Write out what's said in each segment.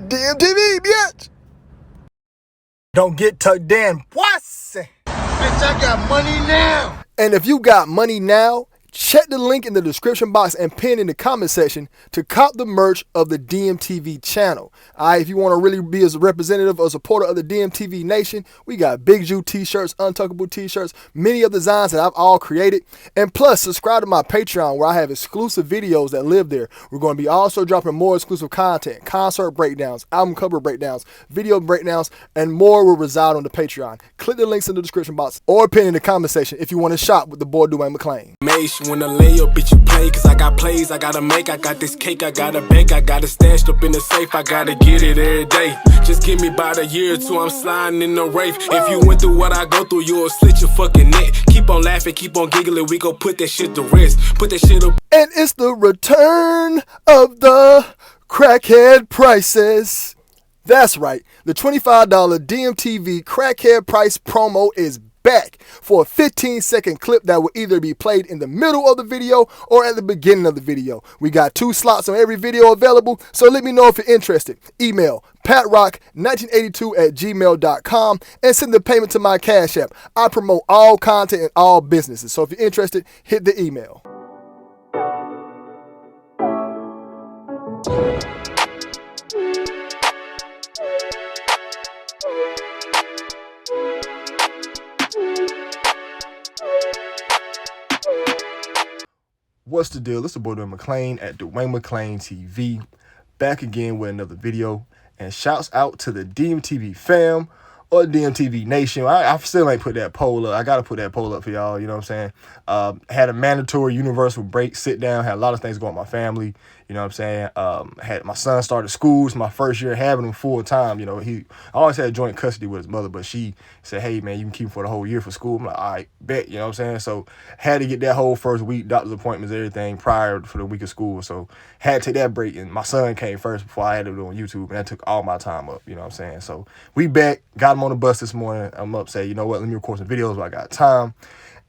DMTV, bitch. Don't get tucked in, pussy. Bitch, I got money now. And if you got money now, check the link in the description box and pin in the comment section to cop the merch of the DMTV channel. Alright, if you want to really be as a representative or supporter of the DMTV Nation, we got Big Jew t-shirts, Untuckable t-shirts, many of the designs that I've all created. And plus, subscribe to my Patreon where I have exclusive videos that live there. We're going to be also dropping more exclusive content, concert breakdowns, album cover breakdowns, video breakdowns, and more will reside on the Patreon. Click the links in the description box or pin in the comment section if you want to shop with the boy Dwayne McClain. When I lay up, bitch, you play, cause I got plays I gotta make. I got this cake, I gotta bake, I got it stashed up in the safe, I gotta get it every day. Just give me about a year or two, I'm sliding in the Wraith. If you went through what I go through, you'll slit your fucking neck. Keep on laughing, keep on giggling, we gon' put that shit to rest. Put that shit up. And it's the return of the crackhead prices. That's right, the $25 DMTV crackhead price promo is back for a 15-second clip that will either be played in the middle of the video or at the beginning of the video. We got 2 slots on every video available, so let me know if you're interested. Email patrock1982@gmail.com and send the payment to my Cash App. I promote all content and all businesses, so if you're interested, hit the email. What's the deal? It's the boy Dwayne McClain at duanemcleantv, back again with another video. And shouts out to the DMTV fam or DMTV Nation. I still ain't put that poll up. I gotta put that poll up for y'all, you know what I'm saying? Had a mandatory universal break, sit down, had a lot of things going on with my family, you know what I'm saying? Had my son started school. It's my first year having him full time. You know, I always had joint custody with his mother, but she said, hey man, you can keep him for the whole year for school. I'm like, all right, bet, you know what I'm saying? So had to get that whole first week, doctor's appointments, everything prior for the week of school. So had to take that break, and my son came first before I had to do it on YouTube, and that took all my time up, you know what I'm saying? So we back, got him on the bus this morning. I'm up, say, you know what, let me record some videos while I got time.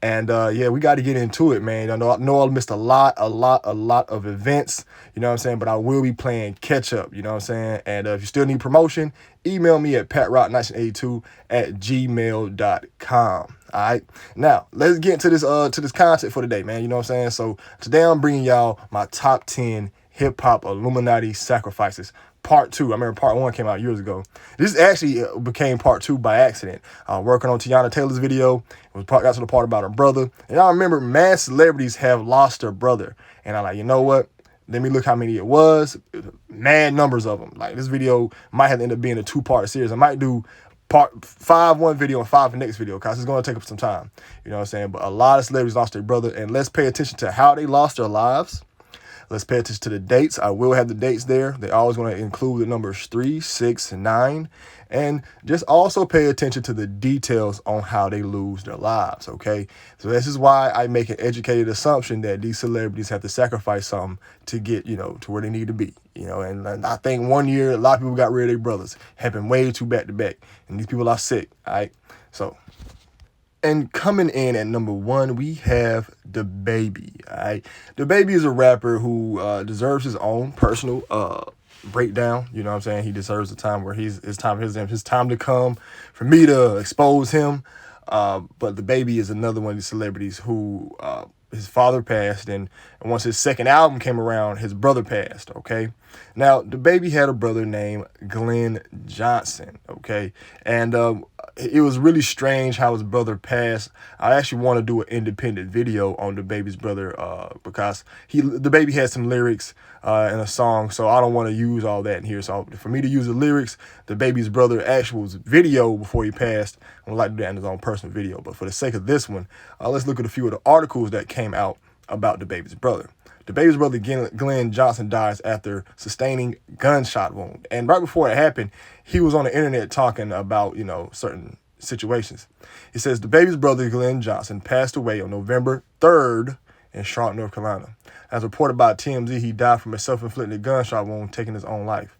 And yeah, we got to get into it, man. I know I missed a lot of events, you know what I'm saying? But I will be playing catch up, you know what I'm saying? And if you still need promotion, email me at patrock1982@gmail.com. All right, now let's get into this content for today, man. You know what I'm saying? So today I'm bringing y'all my top 10 hip hop Illuminati sacrifices. Part 2. I remember part 1 came out years ago. This actually became part 2 by accident. Working on Tiana Taylor's video, got to the part about her brother. And I remember mad celebrities have lost their brother. And I'm like, you know what? Let me look how many it was. Mad numbers of them. Like, this video might have to end up being a 2-part series. I might do part 5 one video and 5 the next video, because it's going to take up some time. You know what I'm saying? But a lot of celebrities lost their brother. And let's pay attention to how they lost their lives. Let's pay attention to the dates. I will have the dates there. They're always going to include the numbers 3, 6, and 9. And just also pay attention to the details on how they lose their lives, okay? So this is why I make an educated assumption that these celebrities have to sacrifice something to get, you know, to where they need to be, you know? And I think one year, a lot of people got rid of their brothers. Happened way too back-to-back. And these people are sick, all right? So, and coming in at number 1, we have DaBaby. All right, DaBaby is a rapper who deserves his own personal breakdown. You know what I'm saying? He deserves the time where his time to come for me to expose him. But DaBaby is another one of these celebrities who his father passed, and once his second album came around, his brother passed, okay? Now, DaBaby had a brother named Glenn Johnson, okay? And it was really strange how his brother passed. I actually want to do an independent video on DaBaby's brother because DaBaby had some lyrics in a song, so I don't want to use all that in here. So for me to use the lyrics, DaBaby's brother actual video before he passed, I would like to do that in his own personal video. But for the sake of this one, let's look at a few of the articles that came out about DaBaby's brother. DaBaby's brother Glenn Johnson dies after sustaining gunshot wound. And right before it happened, he was on the internet talking about, you know, certain situations. He says DaBaby's brother Glenn Johnson passed away on November 3rd in Charlotte, North Carolina. As reported by TMZ, he died from a self-inflicted gunshot wound, taking his own life.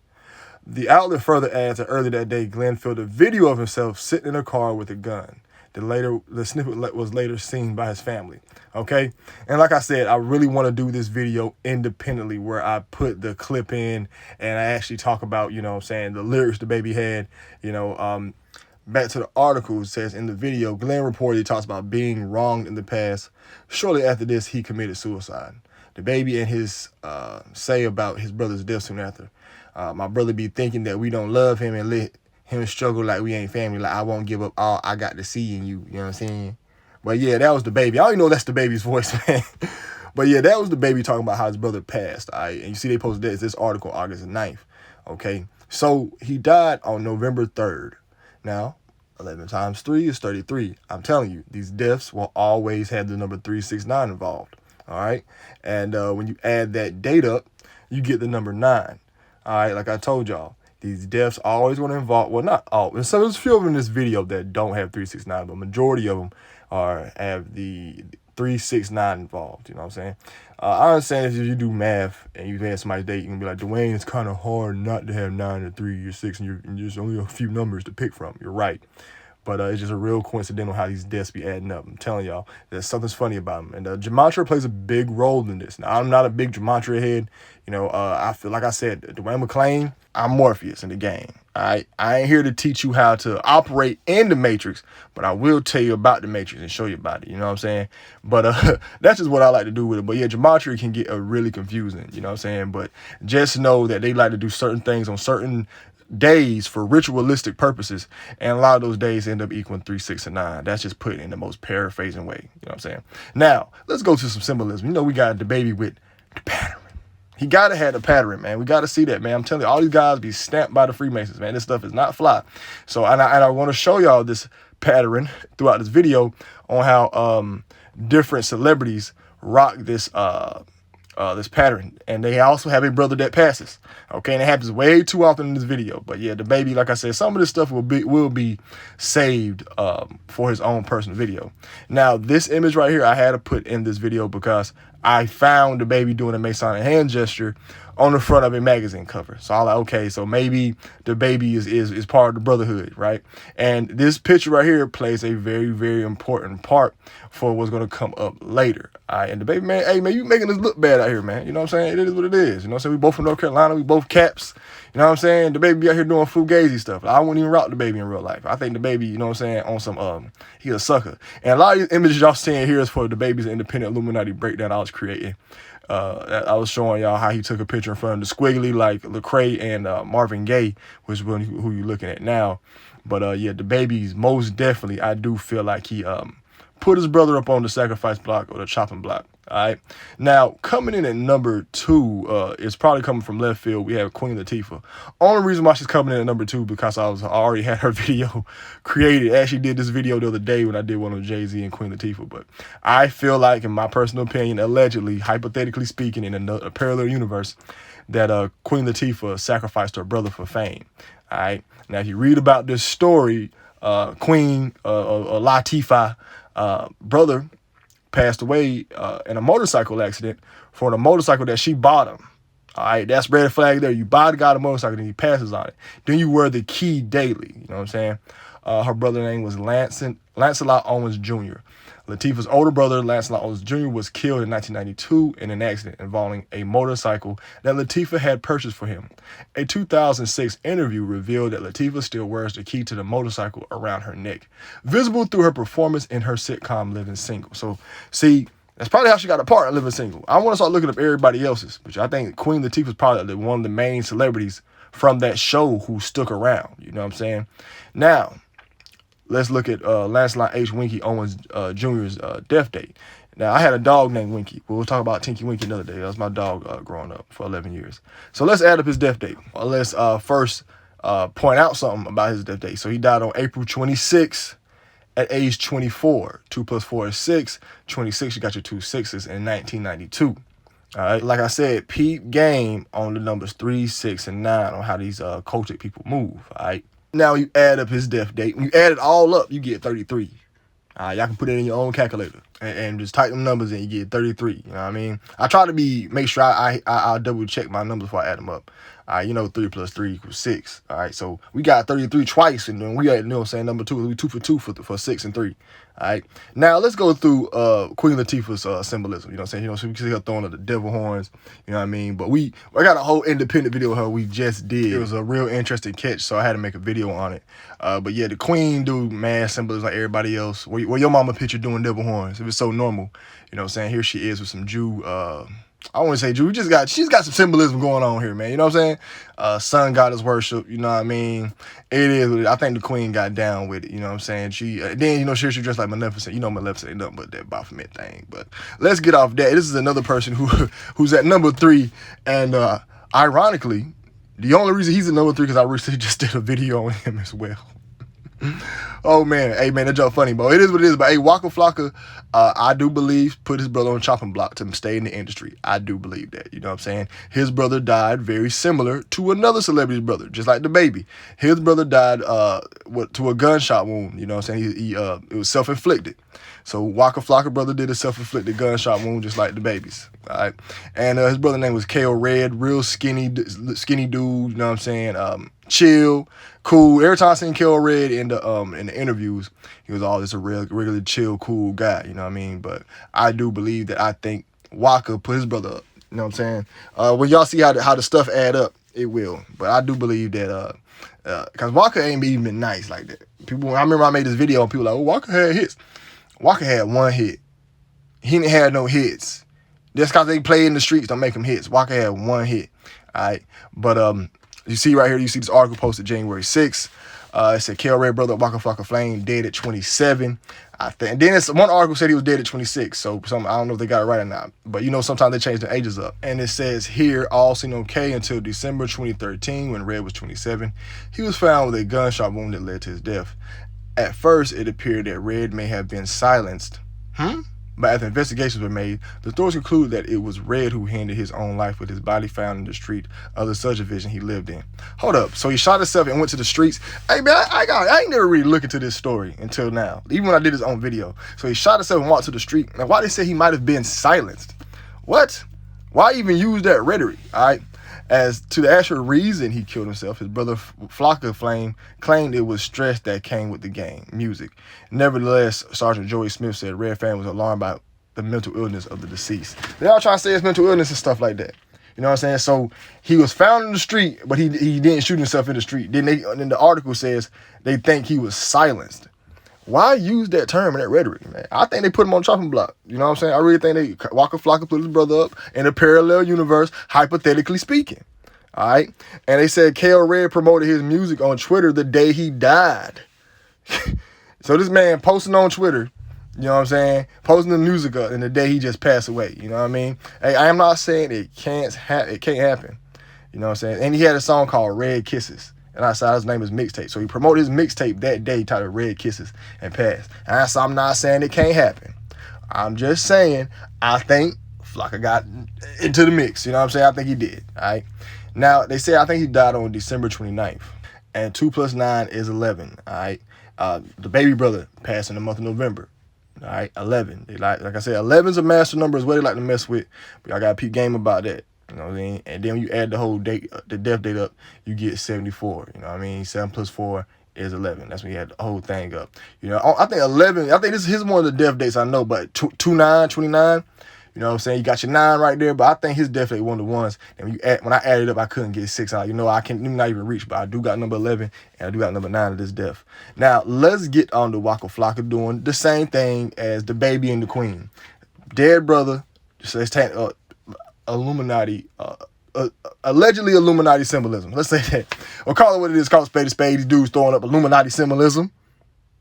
The outlet further adds that earlier that day, Glenn filmed a video of himself sitting in a car with a gun. The snippet was later seen by his family. Okay, and like I said, I really want to do this video independently where I put the clip in and I actually talk about, you know what I'm saying, the lyrics the baby had. You know, back to the article, it says in the video, Glenn reportedly talks about being wronged in the past. Shortly after this, he committed suicide. The baby and his say about his brother's death soon after. My brother be thinking that we don't love him and let him struggle like we ain't family. Like I won't give up all I got to see in you. You know what I'm saying? But yeah, that was the baby. I don't even know that's the baby's voice, man. But yeah, that was the baby talking about how his brother passed. All right? And you see they posted this article August 9th. Okay. So he died on November 3rd. Now, 11 times 3 is 33. I'm telling you, these deaths will always have the number 369 involved. All right. And when you add that date up, you get the number 9. All right. Like I told y'all, these deaths always want to involve, well, not all. And so there's a few of them in this video that don't have 369, but majority of them have the 369 involved. You know what I'm saying? I understand if you do math and you've had somebody's date, you can be like, Dwayne, it's kind of hard not to have 9 or 3 or 6, and there's only a few numbers to pick from. You're right. But it's just a real coincidental how these deaths be adding up. I'm telling y'all, there's something's funny about them. And gematria plays a big role in this. Now, I'm not a big gematria head. You know, I feel like I said, Dwayne McClain, I'm Morpheus in the game. I ain't here to teach you how to operate in the Matrix, but I will tell you about the Matrix and show you about it. You know what I'm saying? But that's just what I like to do with it. But yeah, gematria can get really confusing. You know what I'm saying? But just know that they like to do certain things on certain days for ritualistic purposes, and a lot of those days end up equaling 3, 6, and 9. That's just put in the most paraphrasing way. You know what I'm saying? Now, let's go to some symbolism. You know, we got the baby with the pattern. He gotta have the pattern, man. We gotta see that, man. I'm telling you, all these guys be stamped by the Freemasons, man. This stuff is not fly. So, and I want to show y'all this pattern throughout this video on how different celebrities rock this this pattern, and they also have a brother that passes. Okay, and it happens way too often in this video. But yeah, the baby, like I said, some of this stuff will be saved for his own personal video. Now, this image right here, I had to put in this video because I found the baby doing a Masonic hand gesture on the front of a magazine cover. So I was like, okay, so maybe the baby is part of the brotherhood, right? And this picture right here plays a very, very important part for what's going to come up later. All right, and the baby, man, hey, man, you making us look bad out here, man. You know what I'm saying? It is what it is. You know what I'm saying? We both from North Carolina. We both Caps. You know what I'm saying? The baby be out here doing fugazi stuff. I wouldn't even rock the baby in real life. I think the baby, you know what I'm saying, on some, he's a sucker. And a lot of these images y'all seeing here is for the baby's independent Illuminati breakdown I was creating. I was showing y'all how he took a picture in front of the squiggly like Lecrae and Marvin Gaye, which is who you're looking at now. But yeah, the baby's most definitely, I do feel like he put his brother up on the sacrifice block or the chopping block. All right. Now, coming in at number 2, it's probably coming from left field. We have Queen Latifah. Only reason why she's coming in at number 2 because I already had her video created. I actually did this video the other day when I did one of Jay-Z and Queen Latifah. But I feel like, in my personal opinion, allegedly, hypothetically speaking, in a parallel universe, that Queen Latifah sacrificed her brother for fame. All right. Now, if you read about this story, Queen Latifah brother passed away in a motorcycle accident for a motorcycle that she bought him. All right, that's red flag there. You buy the guy a motorcycle, then he passes on it. Then you wear the key daily. You know what I'm saying? Her brother's name was Lancelot Owens Jr. Latifah's older brother, Lancelot Owens Jr., was killed in 1992 in an accident involving a motorcycle that Latifah had purchased for him. A 2006 interview revealed that Latifah still wears the key to the motorcycle around her neck, visible through her performance in her sitcom Living Single. So, see, that's probably how she got a part in Living Single. I want to start looking up everybody else's, which I think Queen Latifah is probably one of the main celebrities from that show who stuck around. You know what I'm saying? Now, let's look at Lancelot H. Winky Owens Jr.'s death date. Now, I had a dog named Winky. We'll talk about Tinky Winky another day. That was my dog growing up for 11 years. So let's add up his death date. Let's first point out something about his death date. So he died on April 26th at age 24. 2 plus 4 is 6. 26, you got your 2 6s in 1992. All right, like I said, peep game on the numbers 3, 6, and 9 on how these cultic people move. All right. Now you add up his death date. When you add it all up, you get 33. Y'all can put it in your own calculator. and just type them numbers and you get 33. You know what I mean? I try to make sure I double check my numbers before I add them up. All right, 3 plus 3 equals 6. All right, so we got 33 twice, and then we got, number 2. We 2 for 2 for 6 and 3. All right, now let's go through Queen Latifah's symbolism. You know what I'm saying? So we can see her throwing up the devil horns. You know what I mean? But I got a whole independent video of her we just did. It was a real interesting catch, so I had to make a video on it. But yeah, the Queen do mad symbolism like everybody else. Where your mama picture doing devil horns? If it's so normal, you know what I'm saying? Here she is with some Jew. I want to say Jew. She's got some symbolism going on here, man. You know what I'm saying? Sun goddess worship. You know what I mean? It is what it is. I think the Queen got down with it. You know what I'm saying? She then she dressed like Maleficent. Maleficent ain't nothing but that Baphomet thing. But let's get off that. This is another person who's at number 3, and ironically, the only reason he's at number 3 because I recently just did a video on him as well. Oh man, hey man, that joke funny, bro. It is what it is. But hey, Waka Flocka, I do believe put his brother on the chopping block to stay in the industry. I do believe that. You know what I'm saying? His brother died very similar to another celebrity's brother, just like the baby. His brother died to a gunshot wound. You know what I'm saying? It was self-inflicted. So Waka Flocka brother did a self-inflicted gunshot wound just like the baby's. All right. And his brother's name was K.O. Red, real skinny dude, you know what I'm saying? Chill, cool. Every time I seen K.O. Red in the interviews, he was always a regular chill, cool guy, you know what I mean? But I do believe that I think Waka put his brother up, you know what I'm saying? When y'all see how the stuff add up, it will. But I do believe that because Waka ain't even been nice like that. I remember I made this video and people were like, oh, Waka had hits. Waka had 1 hit. He didn't have no hits. Just because they play in the streets don't make him hits. Waka had 1 hit. All right. But you see right here, you see this article posted January 6th. It said K.O. Red brother Waka Flocka Flame dead at 27. I think. And then one article said he was dead at 26. So I don't know if they got it right or not. But sometimes they change the ages up. And it says here, all seen on K until December 2013 when Red was 27. He was found with a gunshot wound that led to his death. At first, it appeared that Red may have been silenced. But after investigations were made, the authorities concluded that it was Red who ended his own life with his body found in the street of the subdivision he lived in. Hold up. So he shot himself and went to the streets. Hey, man, I ain't never really looked into this story until now, even when I did his own video. So he shot himself and walked to the street. Now, why they say he might have been silenced? What? Why even use that rhetoric? All right. As to the actual reason he killed himself, his brother Flocka Flame claimed it was stress that came with the game, music. Nevertheless, Sergeant Joey Smith said Red fan was alarmed by the mental illness of the deceased. They all trying to say it's mental illness and stuff like that. You know what I'm saying? So he was found in the street, but he didn't shoot himself in the street. Then the article says they think he was silenced. Why use that term and that rhetoric, man? I think they put him on the chopping block. You know what I'm saying? I really think Waka Flocka put his brother up in a parallel universe, hypothetically speaking. All right? And they said K.O. Red promoted his music on Twitter the day he died. So this man posting on Twitter, you know what I'm saying? Posting the music up in the day he just passed away. You know what I mean? Hey, I am not saying it can't happen. You know what I'm saying? And he had a song called Red Kisses. And I saw his name is Mixtape. So he promoted his mixtape that day titled Red Kisses and passed. And I'm not saying it can't happen. I'm just saying I think Flocka got into the mix. You know what I'm saying? I think he did. All right. Now, they say I think he died on December 29th. And 2 plus 9 is 11. All right. The baby brother passed in the month of November. All right. 11. They like I said, 11's a master number is what they like to mess with. But I got a peep game about that. You know what I mean? And then when you add the whole date, the death date up, you get 74. You know what I mean? 7 plus 4 is 11. That's when you add the whole thing up. You know, I think 11, I think this is one of the death dates I know, but 29, you know what I'm saying? You got your 9 right there, but I think his death date one of the ones. And when I added up, I couldn't get 6 out. I can't not even reach, but I do got number 11 and I do got number 9 of this death. Now, let's get on to Waka Flocka doing the same thing as the baby and the queen. Dead brother, so it's Illuminati, allegedly Illuminati symbolism. Let's say that. Or call it what it is. Call it spade a spade. These dudes throwing up Illuminati symbolism.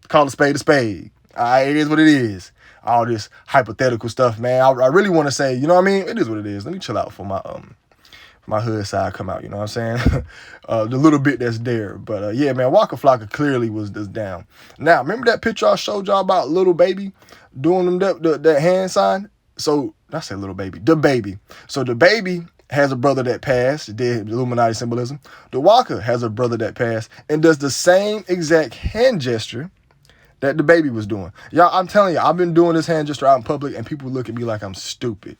Call it spade a spade. All right, it is what it is. All this hypothetical stuff, man. I really want to say, you know what I mean? It is what it is. Let me chill out for my hood side come out, you know what I'm saying? The little bit that's there. But yeah, man, Waka Flocka clearly was just down. Now, remember that picture I showed y'all about little baby doing them that hand sign? So, I said little baby, the baby. So the baby has a brother that passed, did Illuminati symbolism. The Waka has a brother that passed and does the same exact hand gesture that the baby was doing. Y'all, I'm telling you, I've been doing this hand gesture out in public, and people look at me like I'm stupid.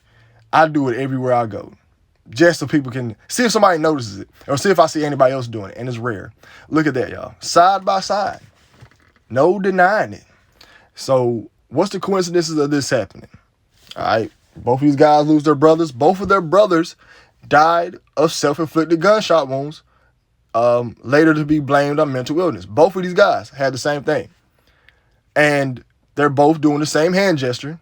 I do it everywhere I go, just so people can see if somebody notices it, or see if I see anybody else doing it, and it's rare. Look at that, y'all. Side by side. No denying it. So what's the coincidences of this happening? All right. Both of these guys lose their brothers. Both of their brothers died of self-inflicted gunshot wounds, later to be blamed on mental illness. Both of these guys had the same thing. And they're both doing the same hand gesture.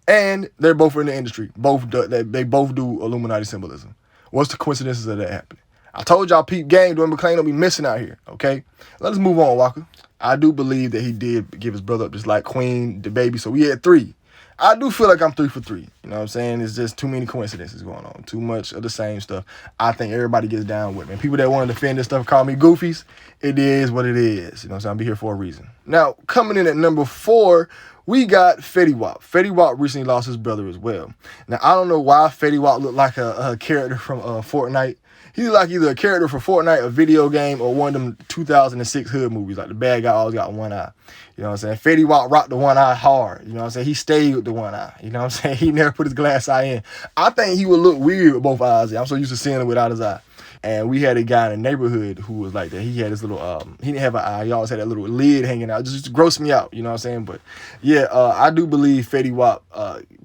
And they're both in the industry. They both do Illuminati symbolism. What's the coincidences of that happening? I told y'all peep game, Dwayne McClain don't be missing out here, okay? Let us move on, Walker. I do believe that he did give his brother up just like Queen, the baby, so we had 3. I do feel like I'm 3 for 3. You know what I'm saying? It's just too many coincidences going on. Too much of the same stuff. I think everybody gets down with it. And people that want to defend this stuff call me goofies. It is what it is. You know what I'm saying? I'll be here for a reason. Now, coming in at number 4, we got Fetty Wap. Fetty Wap recently lost his brother as well. Now, I don't know why Fetty Wap looked like a character from Fortnite. He's like either a character for Fortnite, a video game, or one of them 2006 hood movies, like the bad guy always got one eye. You know what I'm saying? Fetty Wap rocked the one eye hard. You know what I'm saying? He stayed with the one eye. You know what I'm saying? He never put his glass eye in. I think he would look weird with both eyes. I'm so used to seeing him without his eye. And we had a guy in the neighborhood who was like that. He had his little, he didn't have an eye. He always had that little lid hanging out. Just used to gross me out. You know what I'm saying? But yeah, I do believe Fetty Wap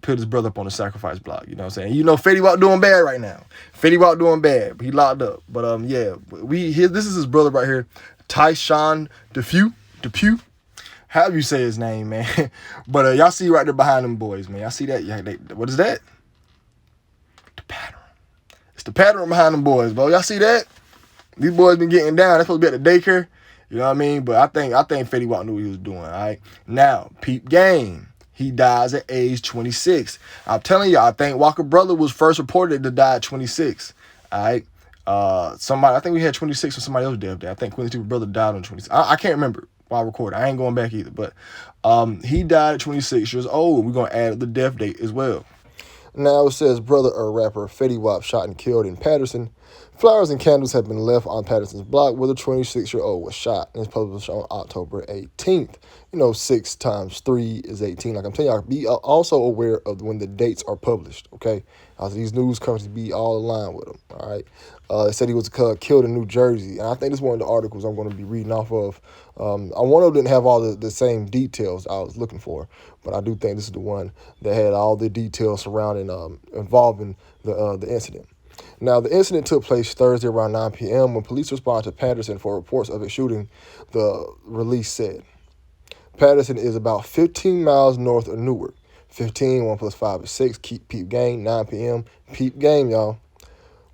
put his brother up on the sacrifice block. You know what I'm saying? You know, Fetty Wap doing bad right now. Fetty Wap doing bad. He locked up. But yeah, this is his brother right here, Tyshawn Depew. However you say his name, man. But y'all see right there behind them boys, man. Y'all see that? Yeah, what is that? The pattern. It's the pattern behind them boys, bro. Y'all see that? These boys been getting down. They're supposed to be at the daycare. You know what I mean? But I think Fetty Wap knew what he was doing, all right? Now, peep game. He dies at age 26. I'm telling you, I think Walker brother was first reported to die at 26. All right. I think we had 26 or somebody else dead there. I think Quincy Steve's brother died on 26. I can't remember while I recorded. I ain't going back either. But he died at 26 years old. We're going to add the death date as well. Now it says brother or rapper Fetty Wap shot and killed in Patterson. Flowers and candles have been left on Patterson's block where the 26-year-old was shot. And it's published on October 18th. You know, 6 times 3 is 18. Like I'm telling y'all, be also aware of when the dates are published, okay? These news companies be all aligned with them, all right? It said he was killed in New Jersey. And I think this is one of the articles I'm going to be reading off of. One of them didn't have all the same details I was looking for, but I do think this is the one that had all the details surrounding involving the incident. Now, the incident took place Thursday around 9 p.m. when police responded to Patterson for reports of a shooting, the release said. Patterson is about 15 miles north of Newark. 15, 1 plus 5 is 6. Keep peep game, 9 p.m. Peep game, y'all.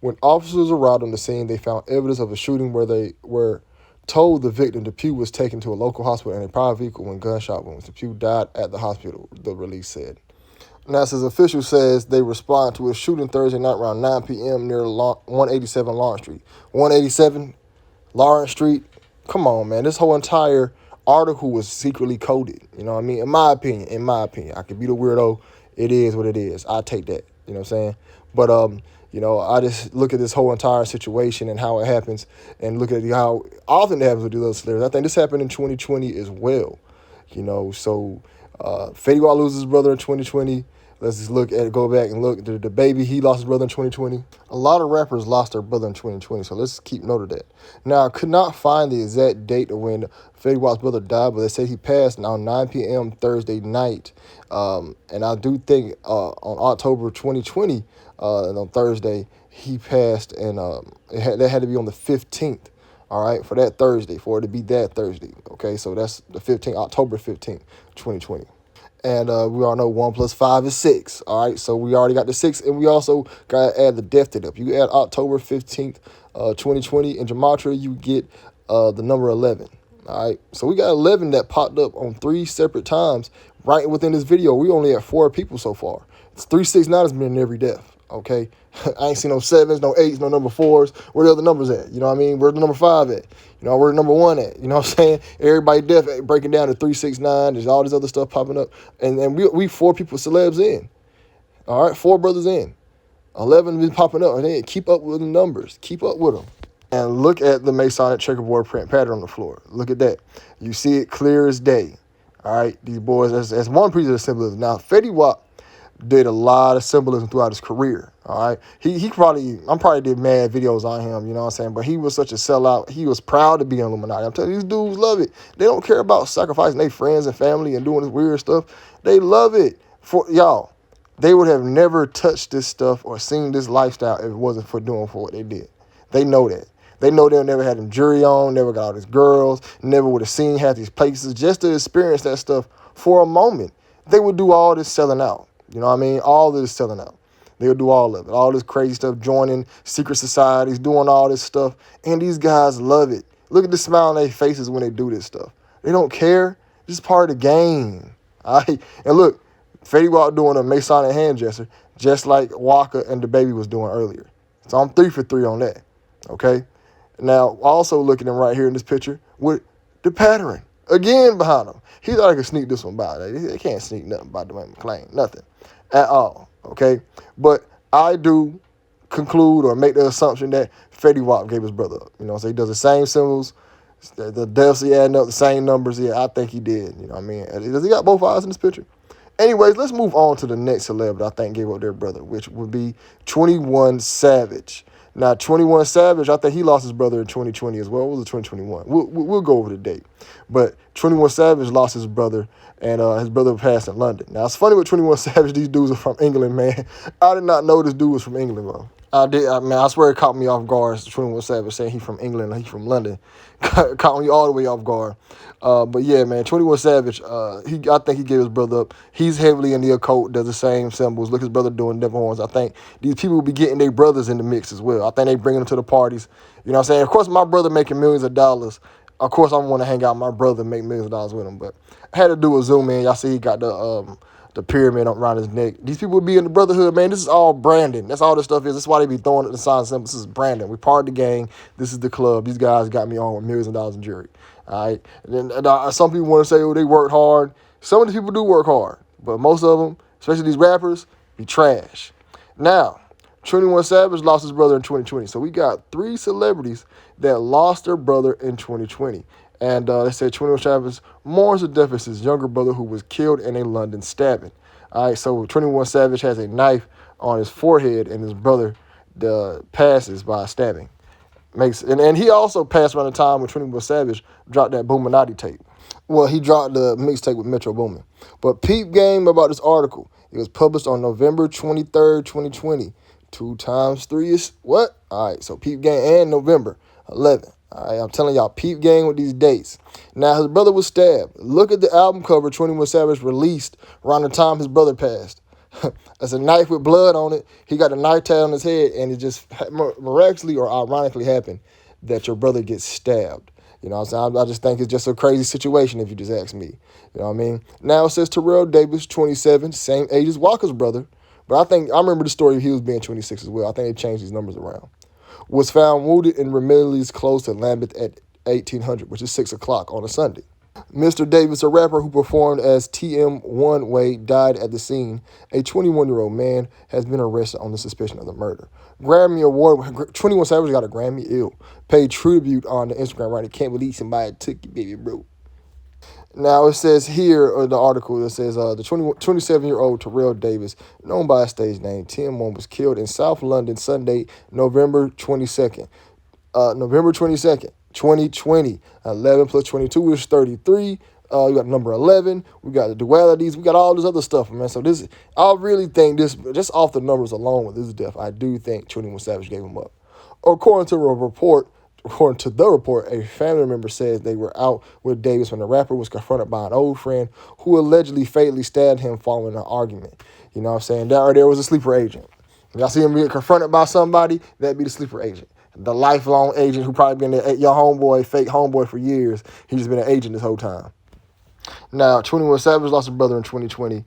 When officers arrived on the scene, they found evidence of a shooting where they were told the victim Depew was taken to a local hospital in a private vehicle when gunshot wounds. Depew died at the hospital, the release said. Now, as official says, they respond to a shooting Thursday night around 9 p.m. near 187 Lawrence Street. 187 Lawrence Street? Come on, man. This whole entire article was secretly coded. You know what I mean? In my opinion. I could be the weirdo. It is what it is. I take that. You know what I'm saying? But, you know, I just look at this whole entire situation and how it happens and look at how often it happens with these little celebrities. I think this happened in 2020 as well. You know, so Fetty Wap loses his brother in 2020. Let's just go back and look. The baby, he lost his brother in 2020. A lot of rappers lost their brother in 2020, so let's keep note of that. Now, I could not find the exact date of when Fetty Wap's brother died, but they said he passed on 9 p.m. Thursday night. And I do think on October 2020, and on Thursday, he passed, and that had to be on the 15th, all right, for that Thursday, for it to be that Thursday. Okay, so that's the 15th, October 15th, 2020. And we all know 1 plus 5 is 6. All right, so we already got the 6, and we also got to add the death date up. You add October 15th, 2020, in Gematria, you get the number 11. All right, so we got 11 that popped up on 3 separate times right within this video. We only have 4 people so far. It's 369 has been in every death. Okay, I ain't seen no 7s, no 8s, no number 4s. Where the other numbers at? You know what I mean? Where's the number 5 at? You know, where the number 1 at? You know what I'm saying? Everybody death breaking down to 369. There's all this other stuff popping up. And we 4 people, celebs in. All right, 4 brothers in. 11 been popping up. And then keep up with the numbers. Keep up with them. And look at the Masonic checkerboard print pattern on the floor. Look at that. You see it clear as day. All right, these boys, that's one piece of the symbolism. Now, Fetty Wap did a lot of symbolism throughout his career. All right, I'm probably did mad videos on him. You know what I'm saying? But he was such a sellout. He was proud to be an Illuminati. I'm telling you, these dudes love it. They don't care about sacrificing their friends and family and doing this weird stuff. They love it. For y'all, they would have never touched this stuff or seen this lifestyle if it wasn't for doing for what they did. They know that. They know they'll never had them jury on, never got all these girls, never would have seen half these places just to experience that stuff for a moment. They would do all this selling out. You know what I mean? All this selling out. They would do all of it. All this crazy stuff, joining secret societies, doing all this stuff. And these guys love it. Look at the smile on their faces when they do this stuff. They don't care. This is part of the game. All right? And look, Fetty Wap doing a Masonic hand gesture, just like Walker and DaBaby was doing earlier. So I'm 3 for 3 on that. Okay? Now, also looking at him right here in this picture with the pattern again behind him. He thought I could sneak this one by. They can't sneak nothing by Duane McClain. Nothing at all. Okay? But I do conclude or make the assumption that Fetty Wap gave his brother up. You know, so he does the same symbols, the deaths he adding up, the same numbers. Yeah, I think he did. You know what I mean? Does he got both eyes in this picture? Anyways, let's move on to the next celeb that I think gave up their brother, which would be 21 Savage. Now, 21 Savage, I think he lost his brother in 2020 as well. What was it, 2021? We'll go over the date. But 21 Savage lost his brother, and his brother passed in London. Now, it's funny with 21 Savage, these dudes are from England, man. I did not know this dude was from England, bro. I swear it caught me off guard. 21 Savage saying he's from England, he's from London. Caught me all the way off guard. But yeah, man, 21 Savage, I think he gave his brother up. He's heavily in the occult, does the same symbols. Look, his brother doing devil horns. I think these people will be getting their brothers in the mix as well. I think they bring them to the parties. You know what I'm saying? Of course, my brother making millions of dollars. Of course, I want to hang out with my brother and make millions of dollars with him. But I had to do a zoom in. Y'all see he got the pyramid around his neck. These people will be in the brotherhood, man. This is all branding. That's all this stuff is. That's why they be throwing at the sign symbols. This is branding. We part of the gang. This is the club. These guys got me on with millions of dollars in jewelry. All right. And then some people want to say, oh, they worked hard. Some of these people do work hard, but most of them, especially these rappers, be trash. Now, 21 Savage lost his brother in 2020. So we got 3 celebrities that lost their brother in 2020. And they said 21 Savage mourns the death of his younger brother who was killed in a London stabbing. All right, so 21 Savage has a knife on his forehead, and his brother passes by stabbing. And he also passed around the time when 21 Savage dropped that Boominati tape. Well, he dropped the mixtape with Metro Boomin. But peep game about this article. It was published on November 23rd, 2020. 2 times 3 is what? All right, so peep game and November 11th. All right, I'm telling y'all, peep game with these dates. Now, his brother was stabbed. Look at the album cover 21 Savage released around the time his brother passed. That's a knife with blood on it. He got a knife tag on his head, and it just miraculously or ironically happened that your brother gets stabbed. You know what I'm saying? I just think it's just a crazy situation if you just ask me. You know what I mean? Now it says Terrell Davis, 27, same age as Walker's brother. But I remember the story of he was being 26 as well. I think they changed these numbers around. Was found wounded in Ramillies close to Lambeth at 1800, which is 6 o'clock on a Sunday. Mr. Davis, a rapper who performed as TM One Way, died at the scene. A 21-year-old man has been arrested on the suspicion of the murder. Grammy Award, 21 Savage got a Grammy, paid tribute on the Instagram, right? I can't believe somebody took you, baby, bro. Now, it says here, or the article, it says the 27-year-old Terrell Davis, known by his stage name, TM1, was killed in South London Sunday, November 22nd. 2020. 11 plus 22 is 33. We got number 11. We got the dualities. We got all this other stuff, man. So I really think this, just off the numbers alone with this death, I do think 21 Savage gave him up. According to the report, a family member says they were out with Davis when the rapper was confronted by an old friend who allegedly fatally stabbed him following an argument. You know what I'm saying? That right there was a sleeper agent. Y'all see him being confronted by somebody, that'd be the sleeper agent. The lifelong agent who probably been your homeboy, fake homeboy for years. He's just been an agent this whole time. Now, 21 Savage lost his brother in 2020.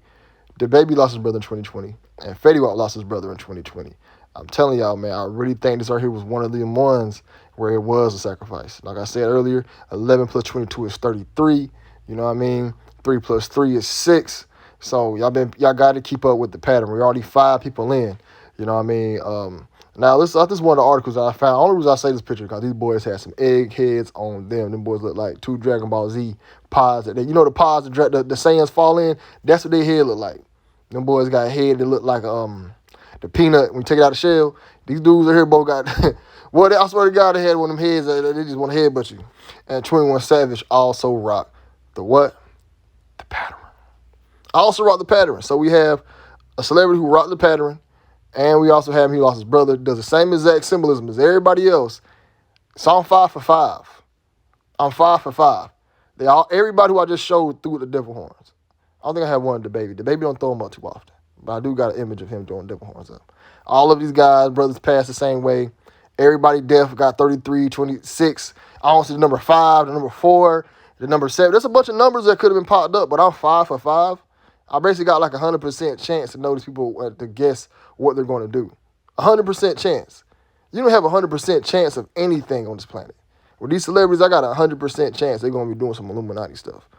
DaBaby lost his brother in 2020. And Fetty Wap lost his brother in 2020. I'm telling y'all, man, I really think this right here was one of them ones where it was a sacrifice. Like I said earlier, 11 plus 22 is 33. You know what I mean? 3 plus 3 is 6. So y'all got to keep up with the pattern. We're already 5 people in. You know what I mean? Now, this is one of the articles I found. The only reason I say this picture because these boys had some egg heads on them. Them boys look like two Dragon Ball Z pods. You know the pods the Saiyans fall in? That's what their head look like. Them boys got a head that look like the peanut when you take it out of the shell. These dudes are here both got... well, I swear to God, they had one of them heads. They just want to headbutt you. And 21 Savage also rock the what? The pattern. I also rock the pattern. So we have a celebrity who rocked the pattern. And we also have him, he lost his brother, does the same exact symbolism as everybody else. So I'm 5 for 5. I'm 5 for 5. Everybody who I just showed threw the devil horns. I don't think I have one of the baby. The baby don't throw them up too often. But I do got an image of him throwing devil horns up. All of these guys, brothers passed the same way. Everybody deaf got 33, 26. I don't see the number 5, the number 4, the number 7. There's a bunch of numbers that could have been popped up, but I'm 5 for 5. I basically got like 100% chance to notice people to guess what they're going to do. 100% chance. You don't have 100% chance of anything on this planet. With these celebrities, I got 100% chance they're going to be doing some Illuminati stuff.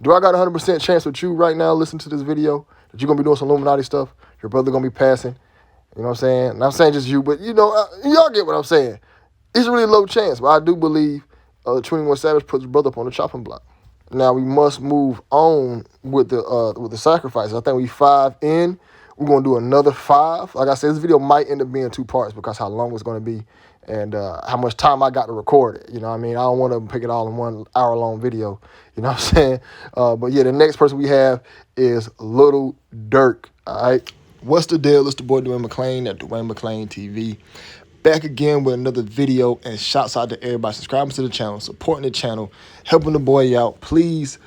Do I got 100% chance with you right now, listen to this video, that you're going to be doing some Illuminati stuff? Your brother going to be passing? You know what I'm saying? And I'm saying just you, but you know, y'all get what I'm saying. It's really a low chance, but I do believe 21 Savage puts his brother up on the chopping block. Now we must move on with the sacrifice. I think we 5 in. We're gonna do another 5. Like I said, this video might end up being 2 parts because how long it's gonna be and how much time I got to record it. You know what I mean? I don't want to pick it all in 1 hour-long video. You know what I'm saying? But yeah, the next person we have is Lil Durk. All right. What's the deal? It's the boy Duane McClain at duanemcleantv. Back again with another video, and shouts out to everybody subscribing to the channel, supporting the channel, helping the boy out. Please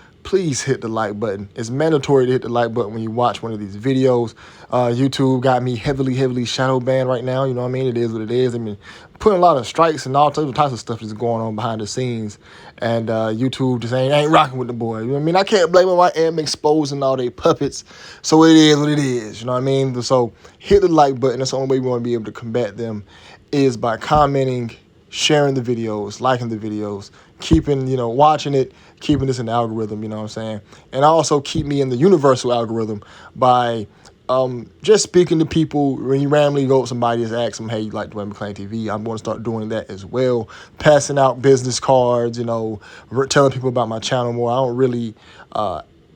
hit the like button. It's mandatory to hit the like button when you watch one of these videos. YouTube got me heavily shadow banned right now. You know what I mean? It is what it is. I mean, putting a lot of strikes and all types of stuff is going on behind the scenes, and YouTube just ain't rocking with the boy. You know what I mean? I can't blame him. I am exposing all they puppets, so it is what it is. You know what I mean? So hit the like button. That's the only way we want to be able to combat them is by commenting, sharing the videos, liking the videos, keeping, watching it, keeping this in the algorithm, you know what I'm saying? And also keep me in the universal algorithm by just speaking to people. When you randomly go with somebody and ask them, hey, you like Duane McClain TV? I'm going to start doing that as well. Passing out business cards, telling people about my channel more. I don't really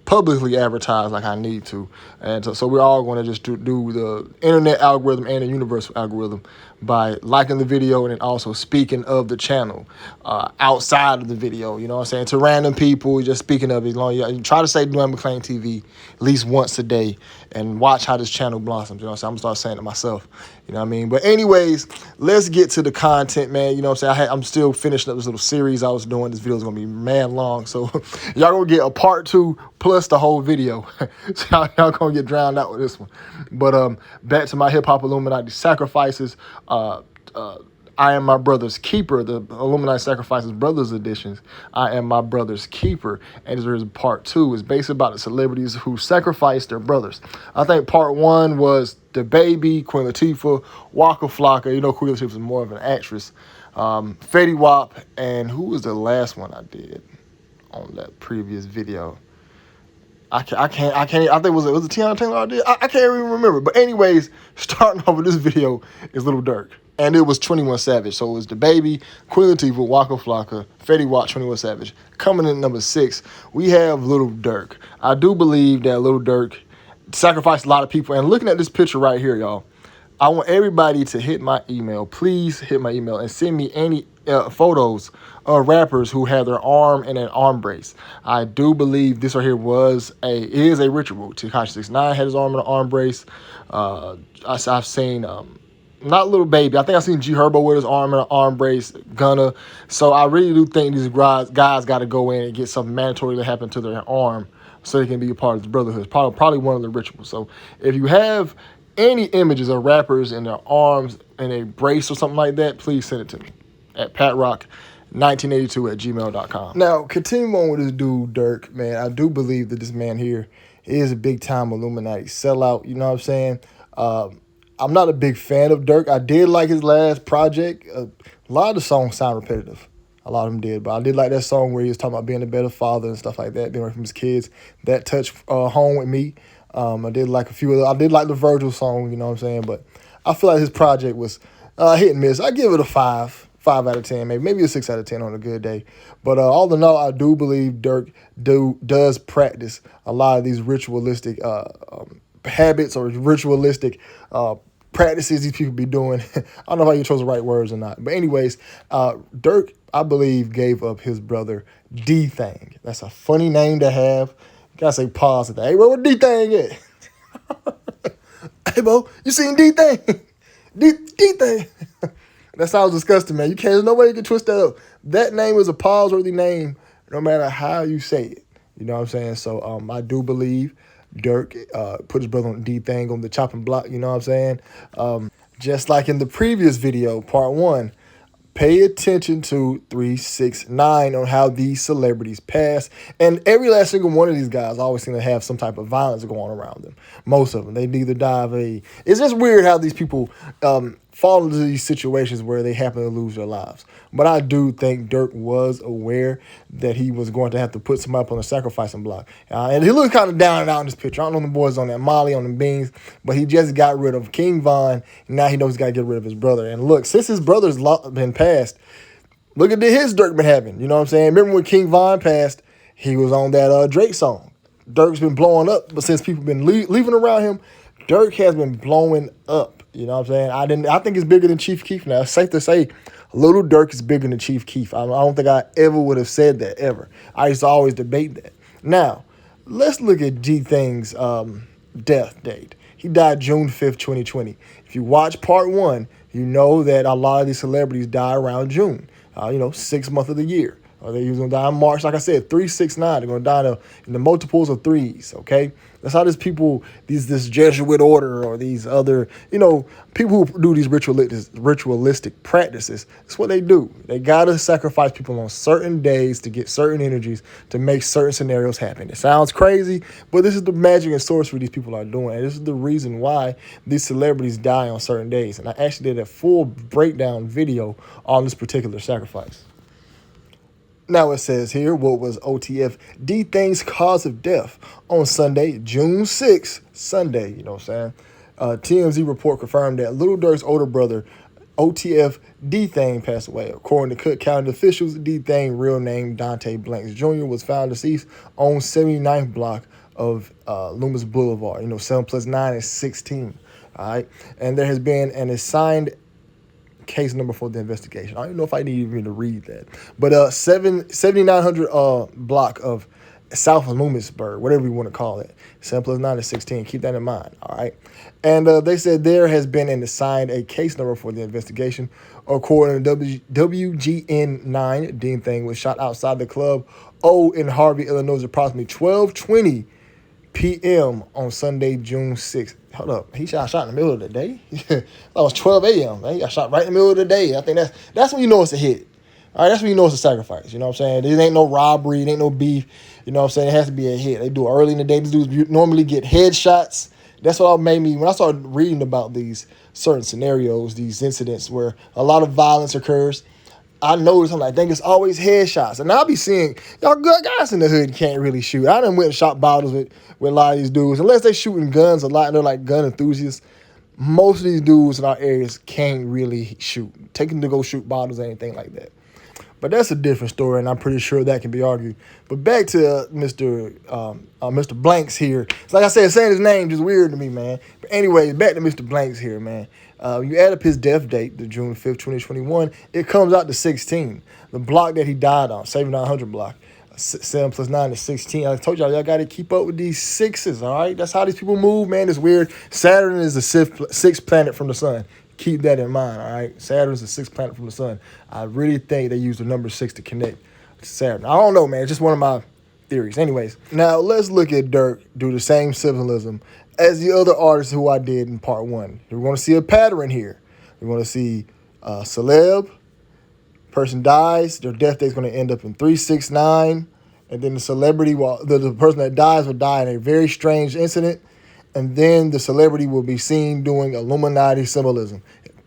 publicly advertise like I need to. And so we're all going to just do the internet algorithm and the universal algorithm by liking the video and then also speaking of the channel outside of the video, you know what I'm saying? To random people, just speaking of it. You try to say Duane McClain TV at least once a day and watch how this channel blossoms, you know what I'm saying? I'm going to start saying it myself, you know what I mean? But anyways, let's get to the content, man. You know what I'm saying? I'm still finishing up this little series I was doing. This video is going to be mad long, so y'all going to get a part 2 plus the whole video. So y'all going to get drowned out with this one. But back to my hip-hop Illuminati sacrifices. I Am My Brother's Keeper, the Illuminati Sacrifices Brothers editions. I Am My Brother's Keeper. And there's part 2. It's basically about the celebrities who sacrificed their brothers. I think part 1 was the baby, Queen Latifah, Waka Flocka. You know, Queen Latifah was more of an actress. Fetty Wap, and who was the last one I did on that previous video? I think it was Tiana Taylor I did. I can't even remember. But anyways, starting off with this video is Lil Durk. And it was 21 Savage. So it was the baby, Queen Latifah, Waka Flocka, Fetty Wap, 21 Savage. Coming in number 6, we have Lil Durk. I do believe that Lil Durk sacrificed a lot of people. And looking at this picture right here, y'all, I want everybody to hit my email. Please hit my email and send me any photos of rappers who had their arm in an arm brace. I do believe this right here is a ritual. Tekashi 69 had his arm in an arm brace. I've seen not Lil Baby. I think I've seen G Herbo with his arm in an arm brace. Gunna. So I really do think these guys got to go in and get something mandatory to happen to their arm so they can be a part of the brotherhood. Probably one of the rituals. So if you have any images of rappers in their arms in a brace or something like that, please send it to me at patrock1982@gmail.com. Now, continuing on with this dude, Durk, man, I do believe that this man here is a big-time Illuminati sellout, you know what I'm saying? I'm not a big fan of Durk. I did like his last project. A lot of the songs sound repetitive. A lot of them did. But I did like that song where he was talking about being a better father and stuff like that, being away from his kids. That touched home with me. I did like a few of I did like the Virgil song, you know what I'm saying? But I feel like his project was Hit and miss. I give it a 5 out of 10, maybe a 6 out of 10 on a good day. But all in all, I do believe Dirk does practice a lot of these ritualistic habits or ritualistic practices these people be doing. I don't know if you chose the right words or not. But anyways, Dirk, I believe, gave up his brother D-Thing. That's a funny name to have. You gotta say pause at that. Hey, bro, where D-Thing at? Hey, bro, you seen D-Thing? D-Thing. That sounds disgusting, man. There's no way you can twist that up. That name is a pause-worthy name no matter how you say it. You know what I'm saying? So I do believe Dirk put his brother on D-Thing on the chopping block. You know what I'm saying? Just like in the previous video, part 1, pay attention to 369 on how these celebrities pass. And every last single one of these guys always seem to have some type of violence going around them. Most of them. They either die of a... It's just weird how these people fall into these situations where they happen to lose their lives. But I do think Dirk was aware that he was going to have to put somebody up on the sacrificing block. And he looked kind of down and out in this picture. I don't know the boys on that Molly, on the beans, but he just got rid of King Von. And now he knows he's got to get rid of his brother. And look, since his brother's been passed, look at his Dirk been having. You know what I'm saying? Remember when King Von passed, he was on that Drake song. Dirk's been blowing up, but since people been leaving around him, Dirk has been blowing up. You know what I'm saying? I think it's bigger than Chief Keef now. It's safe to say Little Dirk is bigger than Chief Keef. I don't think I ever would have said that, ever. I used to always debate that. Now, let's look at G-Thing's death date. He died June 5th, 2020. If you watch part 1, you know that a lot of these celebrities die around June. 6th month of the year. They're going to die in March. Like I said, 369. They're going to die in the multiples of threes, okay? That's how these people, this Jesuit order or these other, people who do these ritualistic practices, that's what they do. They got to sacrifice people on certain days to get certain energies to make certain scenarios happen. It sounds crazy, but this is the magic and sorcery these people are doing. And this is the reason why these celebrities die on certain days. And I actually did a full breakdown video on this particular sacrifice. Now it says here, what was OTF D-Thing's cause of death on Sunday, June 6th, Sunday, you know what I'm saying? TMZ report confirmed that Little Dirk's older brother, OTF D-Thing, passed away. According to Cook County officials, D-Thing, real name Dante Blanks Jr., was found deceased on 79th block of Loomis Boulevard. 7 + 9 is 16, all right? And there has been an assigned case number for the investigation. I don't even know if I need even to read that. But 7900 block of South Loomisburg, whatever you want to call it. 7 + 9 is 16. Keep that in mind, all right? And they said there has been assigned a case number for the investigation. According to WGN9, D-Thing was shot outside the club O in Harvey, Illinois, at approximately 12:20 p.m. on Sunday, June 6th. Hold up. He shot in the middle of the day? That was 12 a.m. Man. He got shot right in the middle of the day. I think that's when you know it's a hit. All right, that's when you know it's a sacrifice. You know what I'm saying? There ain't no robbery. There ain't no beef. You know what I'm saying? It has to be a hit. They do it early in the day. These dudes normally get headshots. That's what made me, when I started reading about these certain scenarios, these incidents where a lot of violence occurs, I noticed, I think it's always headshots. And I'll be seeing, y'all good guys in the hood can't really shoot. I done went and shot bottles with a lot of these dudes. Unless they shooting guns a lot and they're like gun enthusiasts, most of these dudes in our areas can't really shoot. Take them to go shoot bottles or anything like that. But that's a different story, and I'm pretty sure that can be argued. But back to Mr. Blanks here. It's like I said, saying his name is weird to me, man. But anyway, back to Mr. Blanks here, man. You add up his death date, the June 5th, 2021, it comes out to 16. The block that he died on, 7900 block, 7 + 9 is 16. I told y'all got to keep up with these sixes, all right? That's how these people move, man. It's weird. Saturn is the sixth planet from the sun. Keep that in mind, all right? Saturn is the sixth planet from the sun. I really think they use the number 6 to connect to Saturn. I don't know, man. It's just one of my theories. Anyways, now let's look at Dirk do the same symbolism as the other artists who I did in part 1. We're going to see a pattern here. We're going to see celeb, person dies, their death date is going to end up in 369, and then the celebrity, the person that dies will die in a very strange incident, and then the celebrity will be seen doing Illuminati symbolism.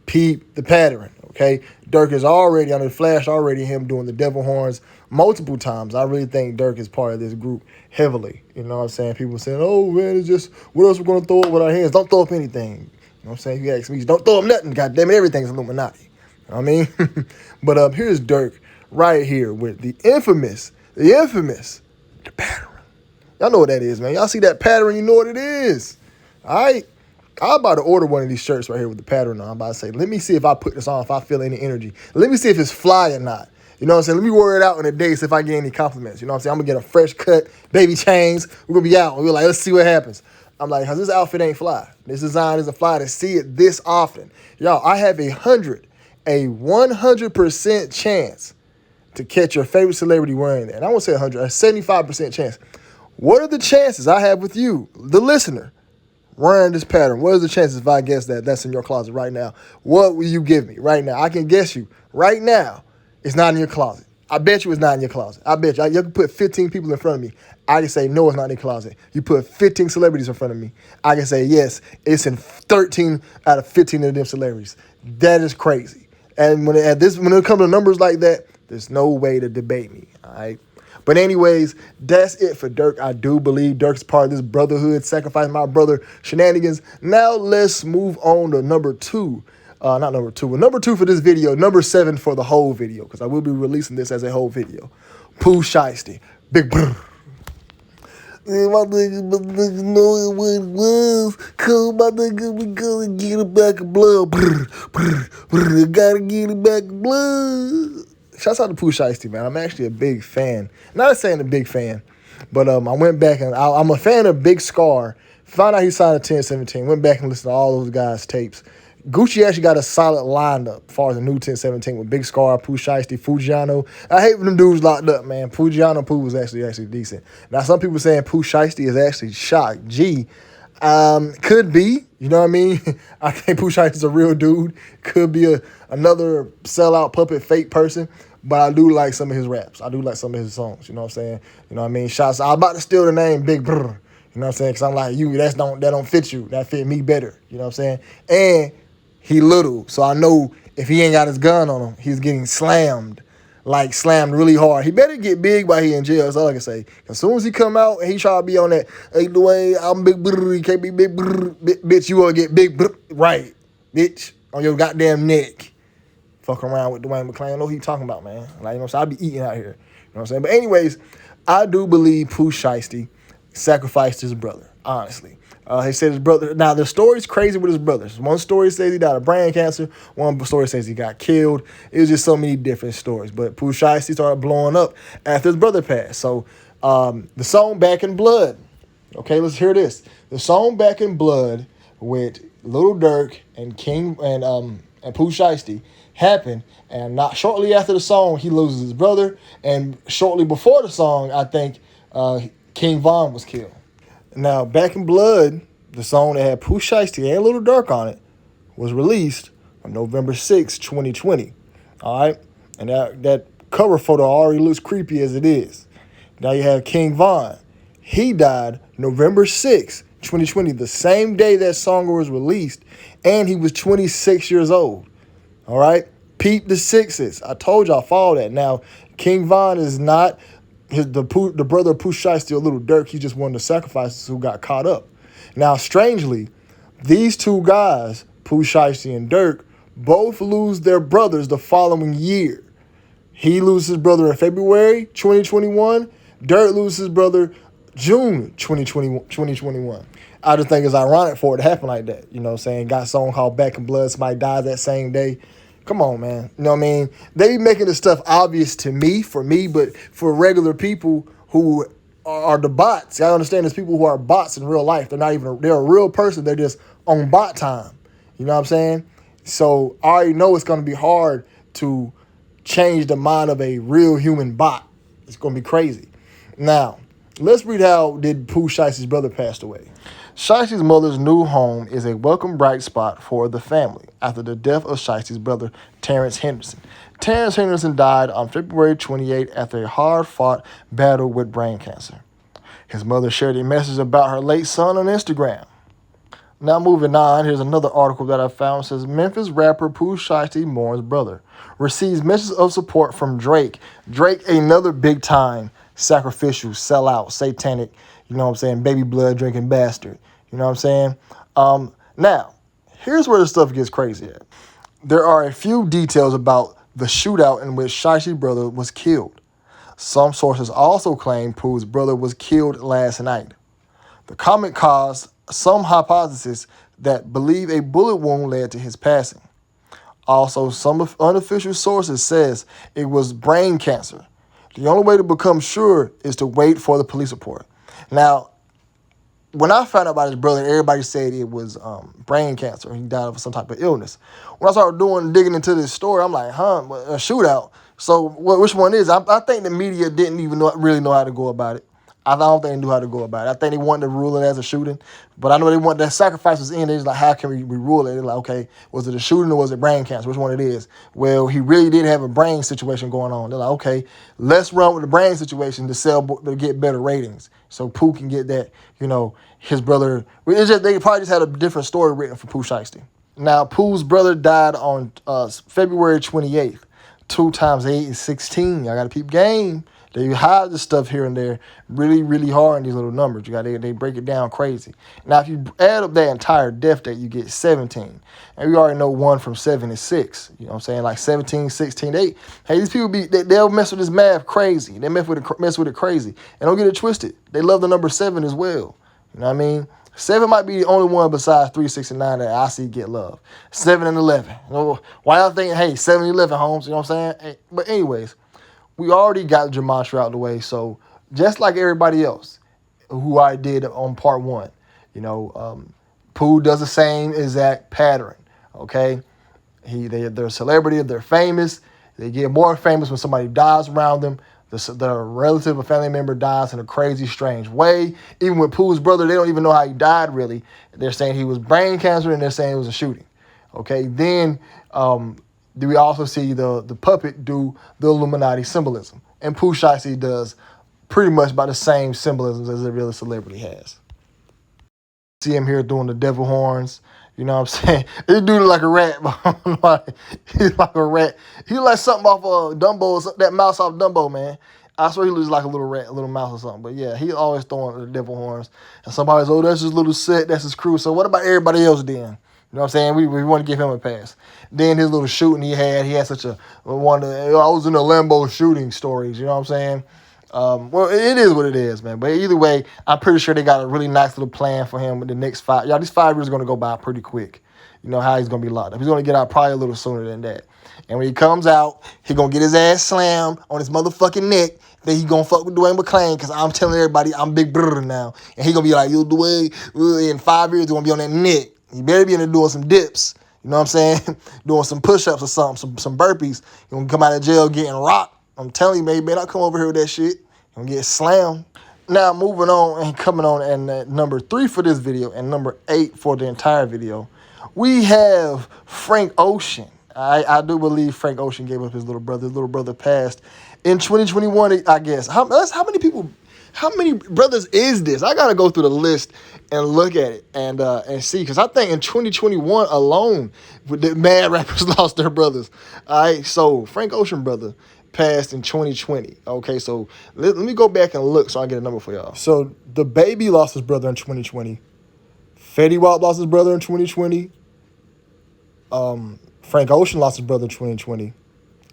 Peep the pattern, okay? Dirk is already, on the flash, him doing the devil horns multiple times. I really think Dirk is part of this group heavily. You know what I'm saying? People saying, oh, man, it's just, what else we're going to throw up with our hands? Don't throw up anything. know what I'm saying? If you ask me, don't throw him nothing. God damn it, everything's Illuminati. You know what I mean? But here's Dirk right here with the infamous, the pattern. Y'all know what that is, man. Y'all see that pattern, you know what it is. All right? I'm about to order one of these shirts right here with the pattern on. I'm about to say, let me see if I put this on, if I feel any energy. Let me see if it's fly or not. You know what I'm saying? Let me wear it out in a day, see if I get any compliments. You know what I'm saying? I'm going to get a fresh cut, baby chains. We're going to be out. We're like, let's see what happens. I'm like, this outfit ain't fly. This design isn't fly to see it this often. Y'all, I have a 100% chance to catch your favorite celebrity wearing that. And I won't say 100, a 75% chance. What are the chances I have with you, the listener, wearing this pattern? What are the chances if I guess that's in your closet right now? What will you give me right now? I can guess you right now. It's not in your closet. I bet you it's not in your closet. I bet you. You can put 15 people in front of me. I can say, no, it's not in your closet. You put 15 celebrities in front of me. I can say, yes, it's in 13 out of 15 of them celebrities. That is crazy. And when it comes to numbers like that, there's no way to debate me. All right. But anyways, that's it for Dirk. I do believe Dirk's part of this brotherhood, sacrifice my brother shenanigans. Now let's move on to number two. Not number two, but number 2 for this video, number 7 for the whole video, because I will be releasing this as a whole video. Pooh Shiesty. Big brr. My niggas know what it was. Cause my niggas, we gonna get it back in blood. Brr, brr, brr. Gotta get it back in blood. Shouts out to Pooh Shiesty, man. I'm actually a big fan. Not saying a big fan, but I went back and I'm a fan of Big Scar. Found out he signed a 1017. Went back and listened to all those guys' tapes. Gucci actually got a solid lineup as far as the new 1017 with Big Scar, Pooh Shiesty, Fujiano. I hate when them dudes locked up, man. Fujiano Pooh was actually decent. Now, some people saying Pooh Shiesty is actually shocked. Could be. You know what I mean? I think Pooh Shiesty's a real dude. Could be another sellout puppet fake person. But I do like some of his raps. I do like some of his songs. You know what I'm saying? You know what I mean? Shots. I'm about to steal the name Big Brr. You know what I'm saying? Because I'm like, that don't fit you. That fit me better. You know what I'm saying? And he little, so I know if he ain't got his gun on him, he's getting slammed really hard. He better get big while he in jail, that's all I can say. As soon as he come out and he try to be on that, hey, Dwayne, I'm big brr, you can't be big brr, bitch, you want to get big brr, right, bitch, on your goddamn neck. Fuck around with Dwayne McClain. I know who he talking about, man. Like, you know what I'm saying? I be eating out here. You know what I'm saying? But anyways, I do believe Pooh Shiesty sacrificed his brother, honestly. He said his brother. Now, the story's crazy with his brothers. One story says he died of brain cancer. One story says he got killed. It was just so many different stories. But Pooh Shiesty started blowing up after his brother passed. So, the song Back in Blood. Okay, let's hear this. The song Back in Blood with Lil Durk and King and Pooh Shiesty happened. And not shortly after the song, he loses his brother. And shortly before the song, I think King Von was killed. Now, Back in Blood, the song that had Pooh Shiesty and Lil Durk on it, was released on November 6, 2020. All right? And that cover photo already looks creepy as it is. Now you have King Von. He died November 6, 2020, the same day that song was released, and he was 26 years old. All right? Peep the sixes. I told y'all, follow that. Now, King Von is not the brother of Pooh Shiesty or Lil Durk. He's just one of the sacrifices who got caught up. Now, strangely, these two guys, Pooh Shiesty and Durk, both lose their brothers the following year. He loses his brother in February 2021. Durk loses his brother June 2021. I just think it's ironic for it to happen like that. You know what I'm saying? Got a song called Back in Blood. Somebody dies that same day. Come on, man. You know what I mean? They be making this stuff obvious for me, but for regular people who are the bots, I understand there's people who are bots in real life. They're a real person. They're just on bot time. You know what I'm saying? So I already know it's going to be hard to change the mind of a real human bot. It's going to be crazy. Now, let's read how did Pooh Shiesty's brother passed away. Shiesty's mother's new home is a welcome bright spot for the family after the death of Shiesty's brother, Terrence Henderson. Terrence Henderson died on February 28 after a hard-fought battle with brain cancer. His mother shared a message about her late son on Instagram. Now moving on, here's another article that I found. It says, Memphis rapper Pooh Shiesty mourns brother. Receives messages of support from Drake. Drake, another big-time sacrificial, sellout, satanic, you know what I'm saying, baby blood drinking bastard. You know what I'm saying? Now, here's where the stuff gets crazy at. There are a few details about the shootout in which Shicey's brother was killed. Some sources also claim Pooh's brother was killed last night. The comment caused some hypotheses that believe a bullet wound led to his passing. Also, some unofficial sources says it was brain cancer. The only way to become sure is to wait for the police report. Now, when I found out about his brother, everybody said it was brain cancer. He died of some type of illness. When I started digging into this story, I'm like, a shootout. So which one is? I think the media didn't even really know how to go about it. I don't think they knew how to go about it. I think they wanted to rule it as a shooting, but I know they want that sacrifice was in. They're like, how can we rule it? They're like, okay, was it a shooting or was it brain cancer? Which one it is? Well, he really did have a brain situation going on. They're like, okay, let's run with the brain situation to get better ratings, so Pooh can get that. His brother. They probably just had a different story written for Pooh Shiesty. Now, Pooh's brother died on February 28th. 2 times 8 is 16. Y'all got to peep game. They hide the stuff here and there really, really hard in these little numbers. They break it down crazy. Now, if you add up that entire death date, you get 17. And we already know 1 from 7 is 6. You know what I'm saying? Like 17, 16, 8. Hey, these people they'll mess with this math crazy. They mess with it crazy. And don't get it twisted. They love the number 7 as well. You know what I mean? 7 might be the only one besides 3, 6, and 9 that I see get love. 7 and 11. Why y'all thinking, hey, 7 and 11, Holmes? You know what I'm saying? Hey, but anyways, we already got Gematria out the way. So just like everybody else who I did on part 1, Pooh does the same exact pattern, okay? They're a celebrity, they're famous. They get more famous when somebody dies around them. The relative or family member dies in a crazy, strange way. Even with Pooh's brother, they don't even know how he died, really. They're saying he was brain cancer, and they're saying it was a shooting. Okay, then we also see the puppet do the Illuminati symbolism. And Pooh Shiesty does pretty much by the same symbolisms as a real celebrity has. See him here doing the devil horns. You know what I'm saying? This dude look like a rat. He's like a rat. He like something off of Dumbo, that mouse off Dumbo, man. I swear he looks like a little rat, a little mouse or something. But yeah, he always throwing the devil horns. And somebody's, that's his little set, that's his crew. So what about everybody else then? You know what I'm saying? We want to give him a pass. Then his little shooting he had such a one. I was in the Lambo shooting stories. You know what I'm saying? Well, it is what it is, man. But either way, I'm pretty sure they got a really nice little plan for him with the next 5. Y'all, these 5 years are going to go by pretty quick. You know how he's going to be locked up. He's going to get out probably a little sooner than that. And when he comes out, he going to get his ass slammed on his motherfucking neck. Then he going to fuck with Dwayne McClain because I'm telling everybody I'm Big Brother now. And he going to be like, yo, Dwayne, in 5 years, he's going to be on that neck. He better be in there doing some dips. You know what I'm saying? Doing some push-ups or something, some burpees. He's going to come out of jail getting rocked. I'm telling you, man, you better not come over here with that shit. You're going to get slammed. Now, moving on and coming on and number 3 for this video and number 8 for the entire video, we have Frank Ocean. I do believe Frank Ocean gave up his little brother. His little brother passed in 2021, I guess. How many brothers is this? I got to go through the list and look at it and see. Because I think in 2021 alone, the mad rappers lost their brothers. All right, so Frank Ocean brother passed in 2020. Okay, so let me go back and look so I get a number for y'all. So the Baby lost his brother in 2020. Fetty Wap lost his brother in 2020. Frank Ocean lost his brother in 2020.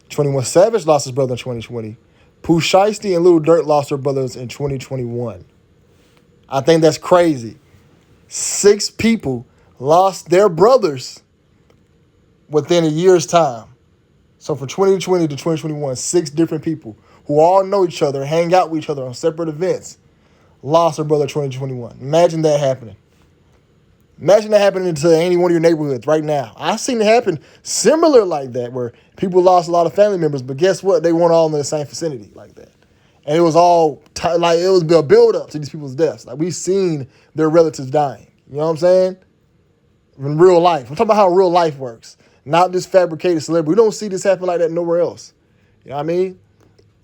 21 Savage lost his brother in 2020. Pooh Shiesty and Lil Durk lost their brothers in 2021. I think that's crazy. 6 people lost their brothers within a year's time. So from 2020 to 2021, 6 different people who all know each other, hang out with each other on separate events, lost their brother in 2021. Imagine that happening. Imagine that happening to any one of your neighborhoods right now. I've seen it happen similar like that, where people lost a lot of family members, but guess what? They weren't all in the same vicinity like that. And it was all, it was a build-up to these people's deaths. Like, we've seen their relatives dying. You know what I'm saying? In real life. I'm talking about how real life works. Not this fabricated celebrity. We don't see this happen like that nowhere else. You know what I mean?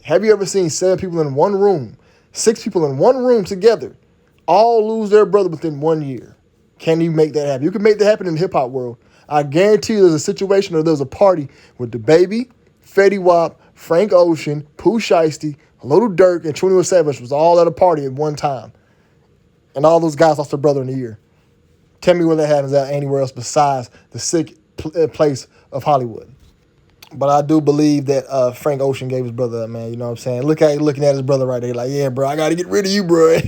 Have you ever seen 7 people in one room, 6 people in one room together, all lose their brother within 1 year? Can you make that happen? You can make that happen in the hip-hop world. I guarantee you there's a situation or there's a party with the Baby, Fetty Wap, Frank Ocean, Pooh Shiesty, Lil Durk, and 21 Savage was all at a party at one time. And all those guys lost their brother in a year. Tell me where that happens at anywhere else besides the sick place of Hollywood. But I do believe that Frank Ocean gave his brother up, man. You know what I'm saying? Look at looking at his brother right there, like, yeah, bro, I got to get rid of you, bro.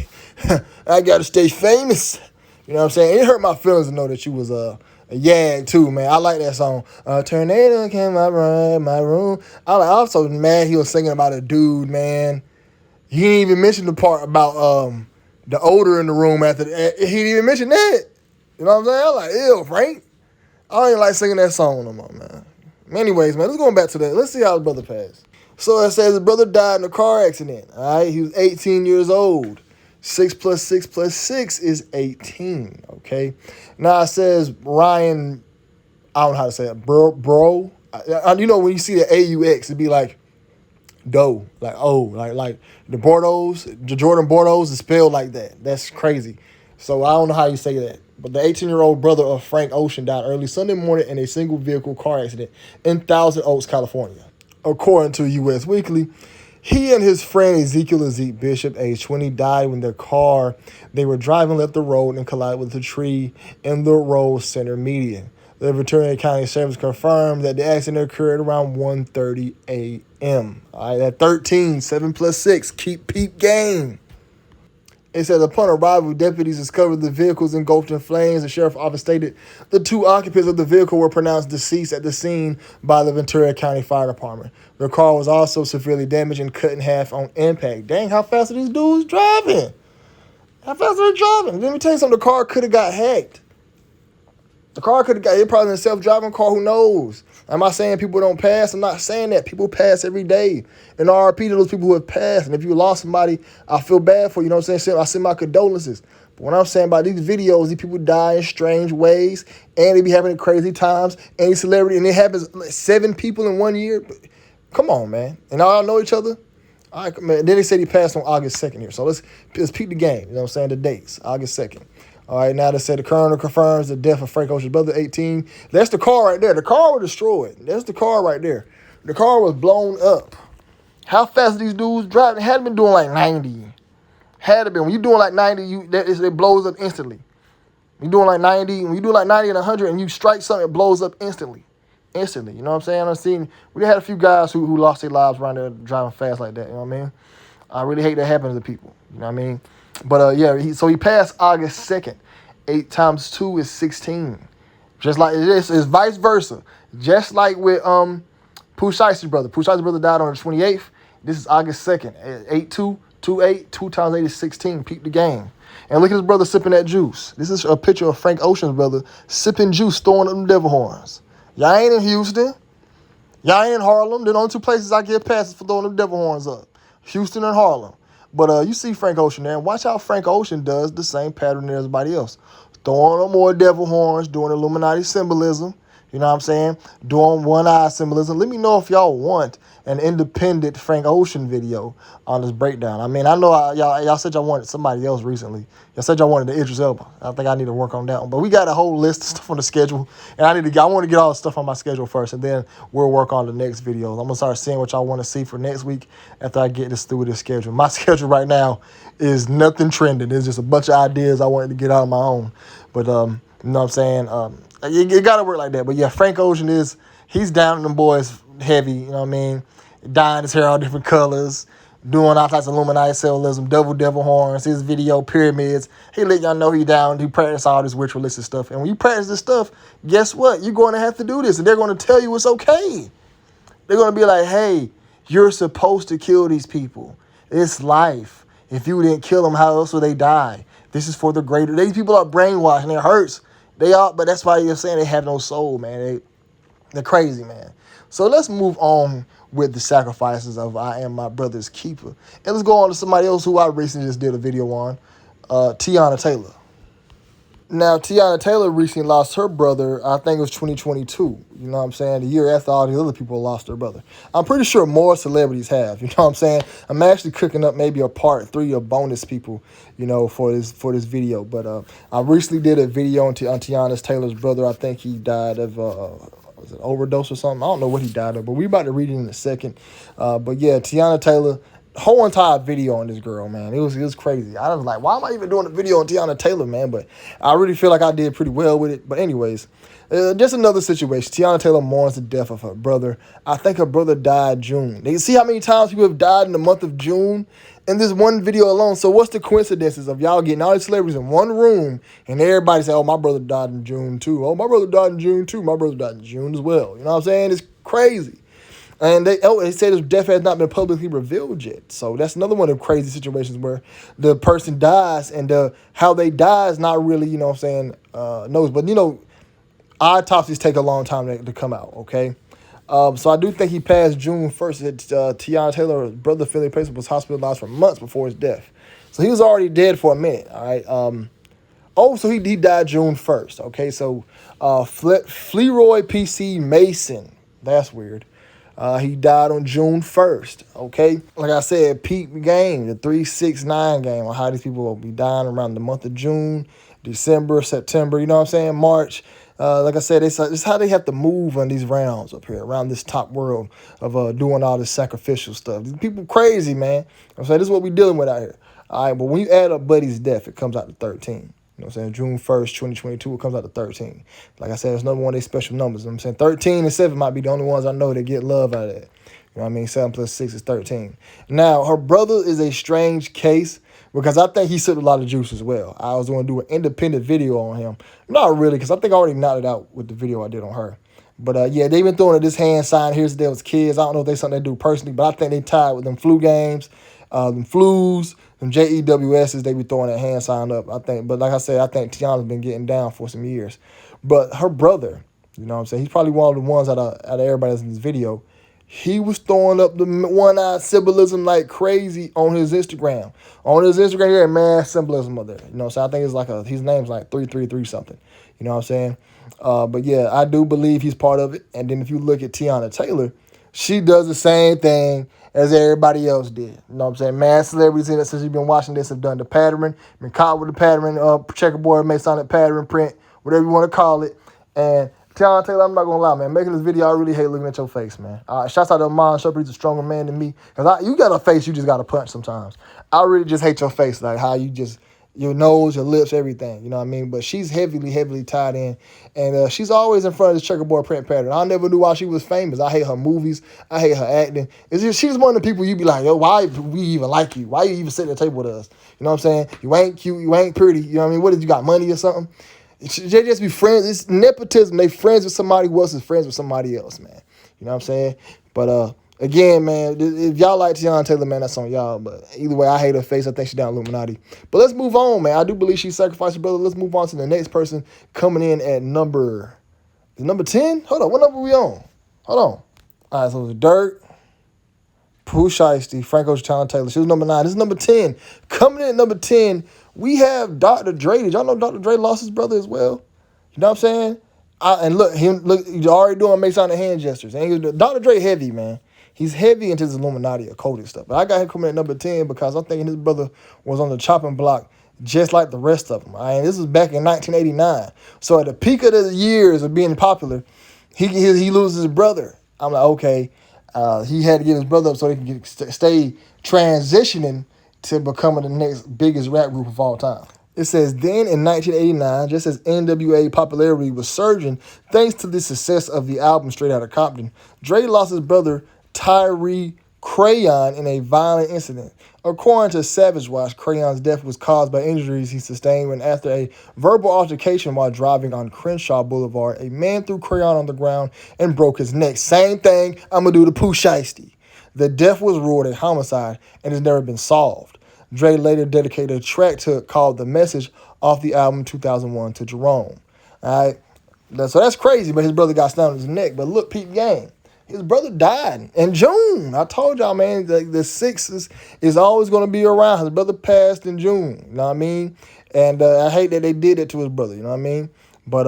I got to stay famous. You know what I'm saying? It hurt my feelings to know that you was a yag too, man. I like that song. Tornado came my room. I was so mad he was singing about a dude, man. He didn't even mention the part about the odor in the room after that. He didn't even mention that. You know what I'm saying? I'm like, ew, Frank. I don't even like singing that song no more, man. Anyways, man, let's go back to that. Let's see how his brother passed. So it says his brother died in a car accident. All right, he was 18 years old. 6 plus 6 plus 6 is 18, okay? Now it says Ryan, I don't know how to say it, bro. You know when you see the AUX, it'd be like dough, like like the Bordeaux, the Jordan Bordeaux is spelled like that. That's crazy. So I don't know how you say that. But the 18-year-old brother of Frank Ocean died early Sunday morning in a single vehicle car accident in Thousand Oaks, California. According to U.S. Weekly, he and his friend Ezekiel Bishop, age 20, died when their car they were driving left the road and collided with a tree in the road center median. The Ventura County Sheriff confirmed that the accident occurred around 1:30 a.m. All right, at 13, 7 plus 6, keep peep game. It said upon arrival, deputies discovered the vehicles engulfed in flames. The sheriff's office stated the two occupants of the vehicle were pronounced deceased at the scene by the Ventura County Fire Department. The car was also severely damaged and cut in half on impact. Dang, how fast are these dudes driving? How fast are they driving? Let me tell you something, the car could have got hacked. The car could have got, it probably in a self-driving car, who knows? Am I saying people don't pass? I'm not saying that. People pass every day. And RIP to those people who have passed. And if you lost somebody, I feel bad for you. You know what I'm saying? I send my condolences. But what I'm saying about these videos, these people die in strange ways. And they be having crazy times. Any celebrity. And it happens like 7 people in 1 year. Come on, man. And all know each other. All right, man. Then they said he passed on August 2nd here. So let's peep the game. You know what I'm saying? The dates. August 2nd. All right, now they said the coroner confirms the death of Frank Ocean's brother, 18. That's the car right there. The car was destroyed. That's the car right there. The car was blown up. How fast these dudes driving? Had been doing like 90. Had it been. When you're doing like 90, it blows up instantly. You're doing like 90. When you do like 90 and 100 and you strike something, it blows up instantly. Instantly. You know what I'm saying? We had a few guys who lost their lives around there driving fast like that. You know what I mean? I really hate that happens to people. You know what I mean? But yeah, he passed August 2nd. 8 times 2 is 16. Just like this is vice versa. Just like with Pooh Shiesty's brother. Pooh Shiesty's brother died on the 28th. This is August 2nd. 8-2, 2-8, 2 times 8 is 16. Peep the game. And look at his brother sipping that juice. This is a picture of Frank Ocean's brother sipping juice, throwing up them devil horns. Y'all ain't in Houston. Y'all ain't in Harlem. They're the only 2 places I get passes for throwing them devil horns up. Houston and Harlem. But you see Frank Ocean there, and watch how Frank Ocean does the same pattern as everybody else. Throwing up more devil horns, doing Illuminati symbolism, you know what I'm saying? Doing one-eye symbolism. Let me know if y'all want an independent Frank Ocean video on this breakdown. I mean, I know y'all said y'all wanted somebody else recently. Y'all said y'all wanted the Idris Elba. I think I need to work on that one. But we got a whole list of stuff on the schedule, and I want to get all the stuff on my schedule first, and then we'll work on the next videos. I'm going to start seeing what y'all want to see for next week after I get this through with this schedule. My schedule right now is nothing trending. It's just a bunch of ideas I wanted to get out on my own. But, you know what I'm saying? You got to work like that. But, yeah, Frank Ocean he's down in them boys heavy, you know what I mean? Dyeing his hair all different colors, doing all types of Illuminati symbolism, devil horns, his video, pyramids. He let y'all know he down. He practice all this ritualistic stuff. And when you practice this stuff, guess what? You're going to have to do this. And they're going to tell you it's okay. They're going to be like, hey, you're supposed to kill these people. It's life. If you didn't kill them, how else would they die? This is for the greater. These people are brainwashed and it hurts. But that's why you're saying they have no soul, man. They're crazy, man. So let's move on with the sacrifices of I Am My Brother's Keeper. And let's go on to somebody else who I recently just did a video on, Teyana Taylor. Now, Teyana Taylor recently lost her brother, I think it was 2022. You know what I'm saying? The year after all these other people lost their brother. I'm pretty sure more celebrities have. You know what I'm saying? I'm actually cooking up maybe a part 3 of bonus people, you know, for this video. But I recently did a video on Teyana Taylor's brother. I think he died of was it overdose or something? I don't know what he died of, but we're about to read it in a second. But yeah, Teyana Taylor whole entire video on this girl, man. It was crazy. I was like, why am I even doing a video on Tiana Taylor, man? But I really feel like I did pretty well with it. But anyways, just another situation. Tiana Taylor mourns the death of her brother. I think her brother died June. You see how many times people have died in the month of June in this one video alone? So what's the coincidences of y'all getting all these celebrities in one room and everybody say, oh, my brother died in June too. Oh, my brother died in June too. My brother died in June as well. You know what I'm saying? It's crazy. And they said his death has not been publicly revealed yet. So that's another one of the crazy situations where the person dies and how they die is not really, you know what I'm saying, knows. But, you know, autopsies take a long time to come out, okay? So I do think he passed June 1st. Tiana Taylor's brother, Philip Pace, was hospitalized for months before his death. So he was already dead for a minute, all right? So he died June 1st, okay? So Fleroy P.C. Mason, that's weird. He died on June 1st, okay? Like I said, peak game, the 369 game, on how these people will be dying around the month of June, December, September, you know what I'm saying, March. Like I said, it's how they have to move on these rounds up here, around this top world of doing all this sacrificial stuff. These people crazy, man. I'm saying this is what we're dealing with out here. All right, but when you add up Buddy's death, it comes out to 13. You know what I'm saying? June 1st, 2022, it comes out to 13. Like I said, it's another one of these special numbers. You know what I'm saying? 13 and 7 might be the only ones I know that get love out of that. You know what I mean? 7 plus 6 is 13. Now, her brother is a strange case because I think he sipped a lot of juice as well. I was going to do an independent video on him. Not really, because I think I already knocked it out with the video I did on her. But, yeah, they've been throwing this hand sign. Here's the deal with kids. I don't know if they something they do personally, but I think they tied with them flu games, them flus, them JEWSs, they be throwing that hand sign up, I think. But like I said, I think Tiana's been getting down for some years. But her brother, you know what I'm saying, he's probably one of the ones out of everybody that's in this video. He was throwing up the one-eyed symbolism like crazy on his Instagram. On his Instagram, he had mass symbolism up there. You know what I'm saying? I think it's like his name's like 333 something. You know what I'm saying? But yeah, I do believe he's part of it. And then if you look at Tiana Taylor, she does the same thing as everybody else did. You know what I'm saying? Mad celebrities in it since you've been watching this have done the pattern, been caught with the pattern, checkerboard, Masonic pattern print, whatever you want to call it. And Tiana Taylor, I'm not going to lie, man. Making this video, I really hate looking at your face, man. Shouts out to Amon Shepard. He's a stronger man than me. Because you got a face you just got to punch sometimes. I really just hate your face, like how you just, your nose, your lips, everything. You know what I mean? But she's heavily tied in. And she's always in front of this checkerboard print pattern. I never knew why she was famous. I hate her movies. I hate her acting. She's one of the people you be like, yo, why we even like you? Why you even sit at the table with us? You know what I'm saying? You ain't cute. You ain't pretty. You know what I mean? What, did you got money or something? They just be friends. It's nepotism. They friends with somebody who else is friends with somebody else, man. You know what I'm saying? But again, man, if y'all like Tiana Taylor, man, that's on y'all. But either way, I hate her face. I think she's down Illuminati. But let's move on, man. I do believe she sacrificed her brother. Let's move on to the next person coming in at number 10? Hold on. What number are we on? Hold on. All right, so it was Dirk, Pooh Shiesty, Franco Tiana Taylor. She was number 9. This is number 10. Coming in at number 10, we have Dr. Dre. Did y'all know Dr. Dre lost his brother as well? You know what I'm saying? And look, he's already doing Masonic hand gestures. And Dr. Dre heavy, man. He's heavy into this Illuminati occultic stuff. But I got him coming at number 10 because I'm thinking his brother was on the chopping block just like the rest of them. And this was back in 1989. So at the peak of the years of being popular, he loses his brother. I'm like, okay, he had to get his brother up so he can stay transitioning to becoming the next biggest rap group of all time. It says, then in 1989, just as NWA popularity was surging, thanks to the success of the album Straight Outta Compton, Dre lost his brother Tyree Crayon in a violent incident. According to Savage Watch, Crayon's death was caused by injuries he sustained when, after a verbal altercation while driving on Crenshaw Boulevard, a man threw Crayon on the ground and broke his neck. Same thing I'm going to do to Pooh Shiesty. The death was ruled a homicide and has never been solved. Dre later dedicated a track to it called The Message off the album 2001 to Jerome. All right, so that's crazy, but his brother got stabbed in his neck. But look, peep game. His brother died in June. I told y'all, man, the 6th is always going to be around. His brother passed in June. You know what I mean? And I hate that they did it to his brother. You know what I mean? But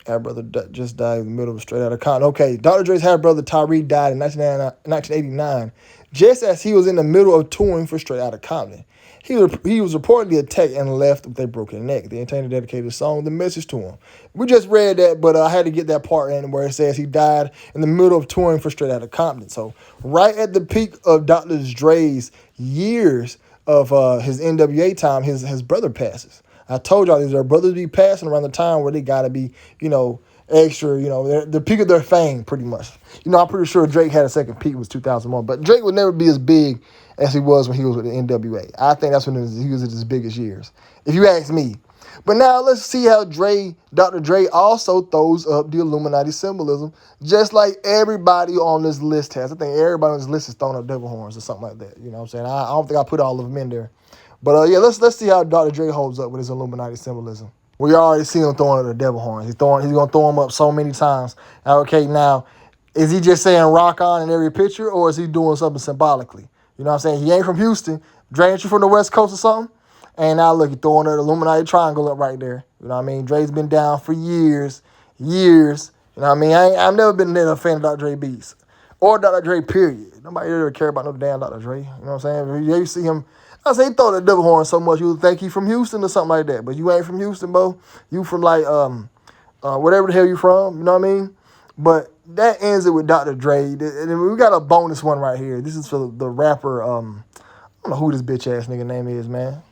Half brother just died in the middle of Straight Outta Compton. Okay, Dr. Dre's half brother Tyree died in 1989, just as he was in the middle of touring for Straight Outta Compton. He was reportedly attacked and left with a broken neck. The entertainer dedicated a song, The Message, to him. We just read that, but I had to get that part in where it says he died in the middle of touring for Straight Outta Compton. So right at the peak of Dr. Dre's years of his NWA time, his brother passes. I told y'all these are brothers be passing around the time where they gotta be, extra, the peak of their fame, pretty much. I'm pretty sure Drake had a second peak was 2001, but Drake would never be as big as he was when he was with the NWA. I think that's when he was at his biggest years, if you ask me. But now let's see how Dr. Dre also throws up the Illuminati symbolism, just like everybody on this list has. I think everybody on this list is throwing up devil horns or something like that. You know what I'm saying? I don't think I put all of them in there. But yeah, let's see how Dr. Dre holds up with his Illuminati symbolism. We already see him throwing up the devil horns. He's gonna throw them up so many times. Okay, now, is he just saying rock on in every picture, or is he doing something symbolically? You know what I'm saying? He ain't from Houston. Dre, ain't you from the West Coast or something? And now look, he's throwing the Illuminati triangle up right there. You know what I mean? Dre's been down for years. You know what I mean? I've never been a fan of Dr. Dre beats. Or Dr. Dre, period. Nobody ever care about no damn Dr. Dre. You know what I'm saying? You see him, I say he throw the devil horn so much you would think he from Houston or something like that. But you ain't from Houston, bro. You from like whatever the hell you from, you know what I mean? But that ends it with Dr. Dre. And we got a bonus one right here. This is for the rapper, I don't know who this bitch ass nigga name is, man.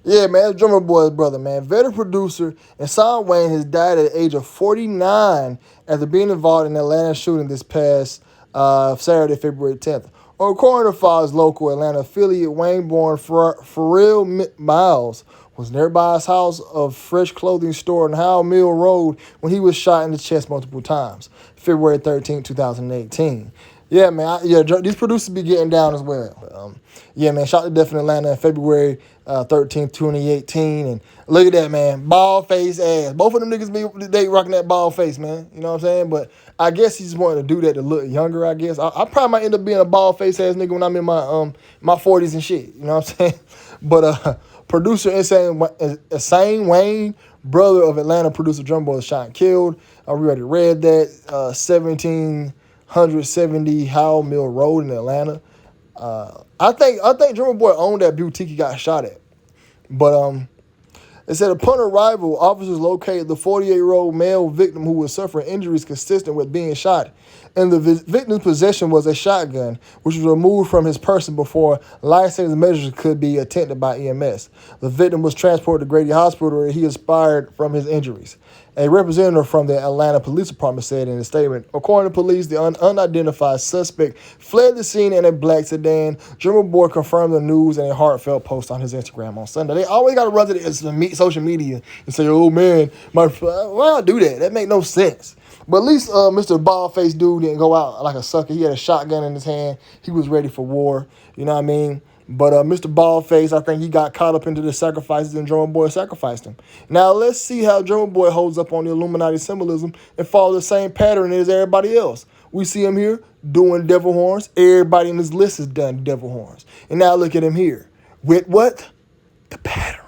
Yeah, man, it's Drummer Boy's brother, man. Veteran producer and Son Wayne has died at the age of 49 after being involved in the Atlanta shooting this past Saturday, February 10th. According to Fox local Atlanta affiliate, Wayne-born Pharrell Miles was nearby his house of fresh clothing store on Howell Mill Road when he was shot in the chest multiple times, February 13, 2018. Yeah, man. These producers be getting down as well. Yeah, man. Shot to death in Atlanta on February 13th, 2018. And look at that, man. Bald face ass. Both of them niggas they rocking that bald face, man. You know what I'm saying? But I guess he just wanted to do that to look younger, I guess. I probably might end up being a bald face ass nigga when I'm in my 40s and shit. You know what I'm saying? But producer Insane Wayne, brother of Atlanta producer Drum Boy, was shot and killed. I already read that. 1770 Howell Mill Road in Atlanta. I think Drummer Boy owned that boutique he got shot at. But it said upon arrival, officers located the 48-year-old male victim who was suffering injuries consistent with being shot. And the victim's possession was a shotgun, which was removed from his person before life-saving measures could be attended by EMS. The victim was transported to Grady Hospital where he expired from his injuries. A representative from the Atlanta Police Department said in a statement, according to police, the unidentified suspect fled the scene in a black sedan. Drummer Boy confirmed the news in a heartfelt post on his Instagram on Sunday. They always got to run to the social media and say, oh, man, why I do that? That make no sense. But at least Mr. Baldface dude didn't go out like a sucker. He had a shotgun in his hand. He was ready for war. You know what I mean? But Mr. Baldface, I think he got caught up into the sacrifices and Drummer Boy sacrificed him. Now let's see how Drummer Boy holds up on the Illuminati symbolism and follow the same pattern as everybody else. We see him here doing devil horns. Everybody in this list has done devil horns. And now look at him here. With what? The pattern.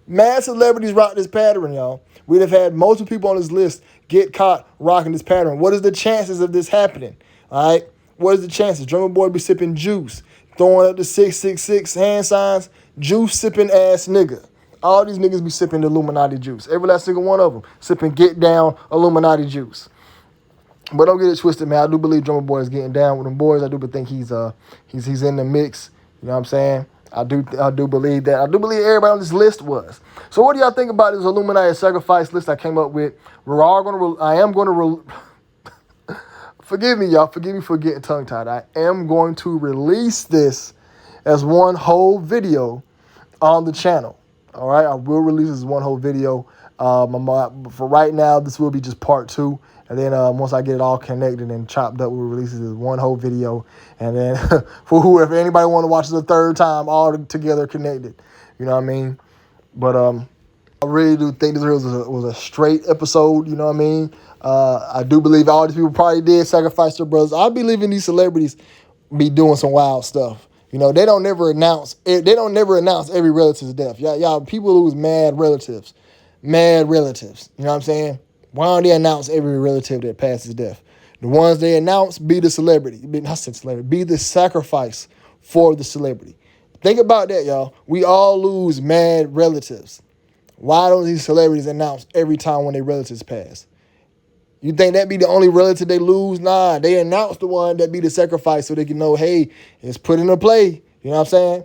Mad celebrities rock this pattern, y'all. We'd have had multiple people on this list get caught rocking this pattern. What is the chances of this happening? All right? What is the chances? Drummer Boy be sipping juice, throwing up the 666 hand signs, juice sipping ass nigga. All these niggas be sipping the Illuminati juice. Every last single one of them sipping get down Illuminati juice. But don't get it twisted, man. I do believe Drummer Boy is getting down with them boys. I do think he's in the mix. You know what I'm saying? I do believe that. I do believe everybody on this list was. So what do y'all think about this Illuminati sacrifice list I came up with? Forgive me, y'all. Forgive me for getting tongue-tied. I am going to release this as one whole video on the channel. All right? I will release this as one whole video. For right now, this will be just part 2. And then once I get it all connected and chopped up, we'll release it as one whole video. And then for whoever, anybody want to watch it a third time, all together connected. You know what I mean? But I really do think this was a straight episode. You know what I mean? I do believe all these people probably did sacrifice their brothers. I believe in these celebrities be doing some wild stuff. You know, they don't never announce every relative's death. Y'all people lose mad relatives. mad relatives. You know what I'm saying? Why don't they announce every relative that passes death? The ones they announce be the celebrity. Not celebrity, be the sacrifice for the celebrity. Think about that, y'all. We all lose mad relatives. Why don't these celebrities announce every time when their relatives pass? You think that be the only relative they lose? Nah, they announce the one that be the sacrifice so they can know, hey, it's put into play. You know what I'm saying?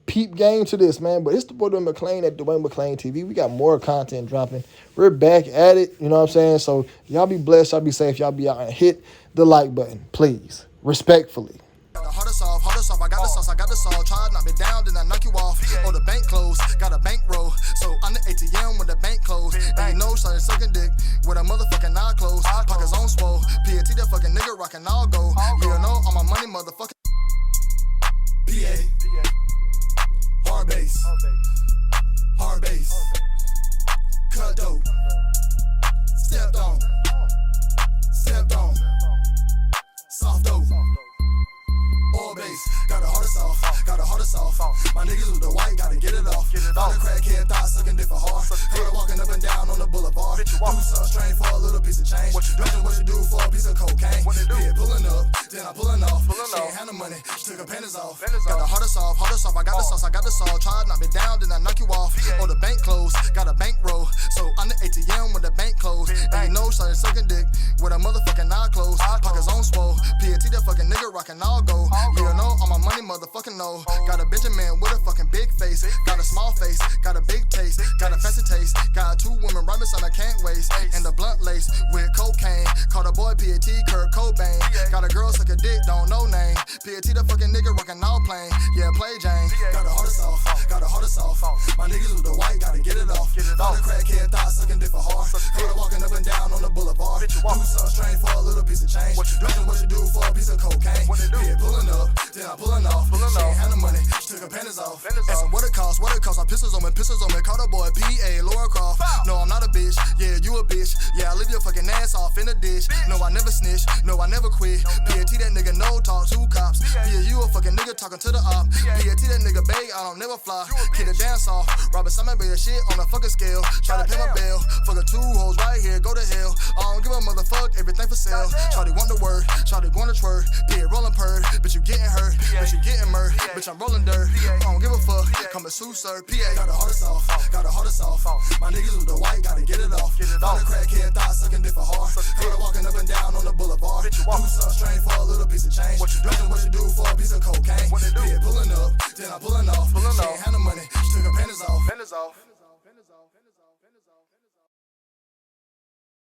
Peep game to this, man. But it's the boy Dwayne McClain at Dwayne McClain TV. We got more content dropping. We're back at it. You know what I'm saying? So y'all be blessed. Y'all be safe. Y'all be out and hit the like button, please. Respectfully. Hardest off, I got the sauce, try to knock me down, then I knock you off. Oh, the bank closed, got a bankroll. So I'm the ATM when the bank closed. And you know, started sucking dick with a motherfucking eye closed. Pockets on swole, PAT that fucking nigga rockin' all go. You know, all my money, motherfucking PA. Hard bass, cut dope, stepped on, soft dope. Oil base, got the hardest off. My niggas with the white, gotta get it off. All the crackhead thoughts sucking dick for hard. Heard walking up and down on the boulevard. Do some strain for a little piece of change. Imagine what you do for a piece of cocaine. Yeah, pulling up, then I'm pulling off. She ain't had no money, she took her panties off. Got the hardest off. I got the sauce, try to knock me down, then I knock you off. Oh, the bank closed, got a bankroll. So I'm the ATM when the bank closed. And you know, started sucking dick with a motherfucking eye closed. Pockets on swole, PAT that fucking nigga rockin' all go. You know, all my money, motherfucking know. Got a Benjamin with a fucking big face. Got a small face, got a big taste. Got a fancy taste. Got 2 women right beside I can't waste. And the blunt lace with cocaine. Called a boy PAT, Kurt Cobain. Got a girl suck a dick, don't know name. PAT the fucking nigga rockin' all plain. Yeah, play Jane. Got the hardest off. My niggas with the white, gotta get it off. All the crackhead thoughts sucking dick for hard. Heard walking up and down on the boulevard. Do some strain for a little piece of change. Imagine what you do for a piece of cocaine. Yeah, pulling up, then I'm pulling off. She ain't had no money, she took her panties off. Asking what it costs, my pistols on me. Call the boy PA, Laura Croft. No, I'm not a bitch, yeah, you a bitch. Yeah, I leave your fucking ass off in the dish. No, I never snitch, no, I never quit. PAT that nigga no talk to cops. Yeah, you a fucking nigga talking to the op. PAT that nigga beg, I don't never fly. Kid a dance off, Robert Simon be the shit on a fucking scale. Try to pay my bill, fucking 2 hoes right here, go to hell. I don't give a motherfuck, everything for sale. Shawty want the word, shawty going to twerk. PA rolling purr, bitch you getting hurt, bitch you getting murked, bitch I'm rolling dirt. I don't give a fuck, come and sue sir. PA got the hardest off. My niggas with the white, gotta get it off. All the crackhead thoughts sucking dick for hard. Heard walking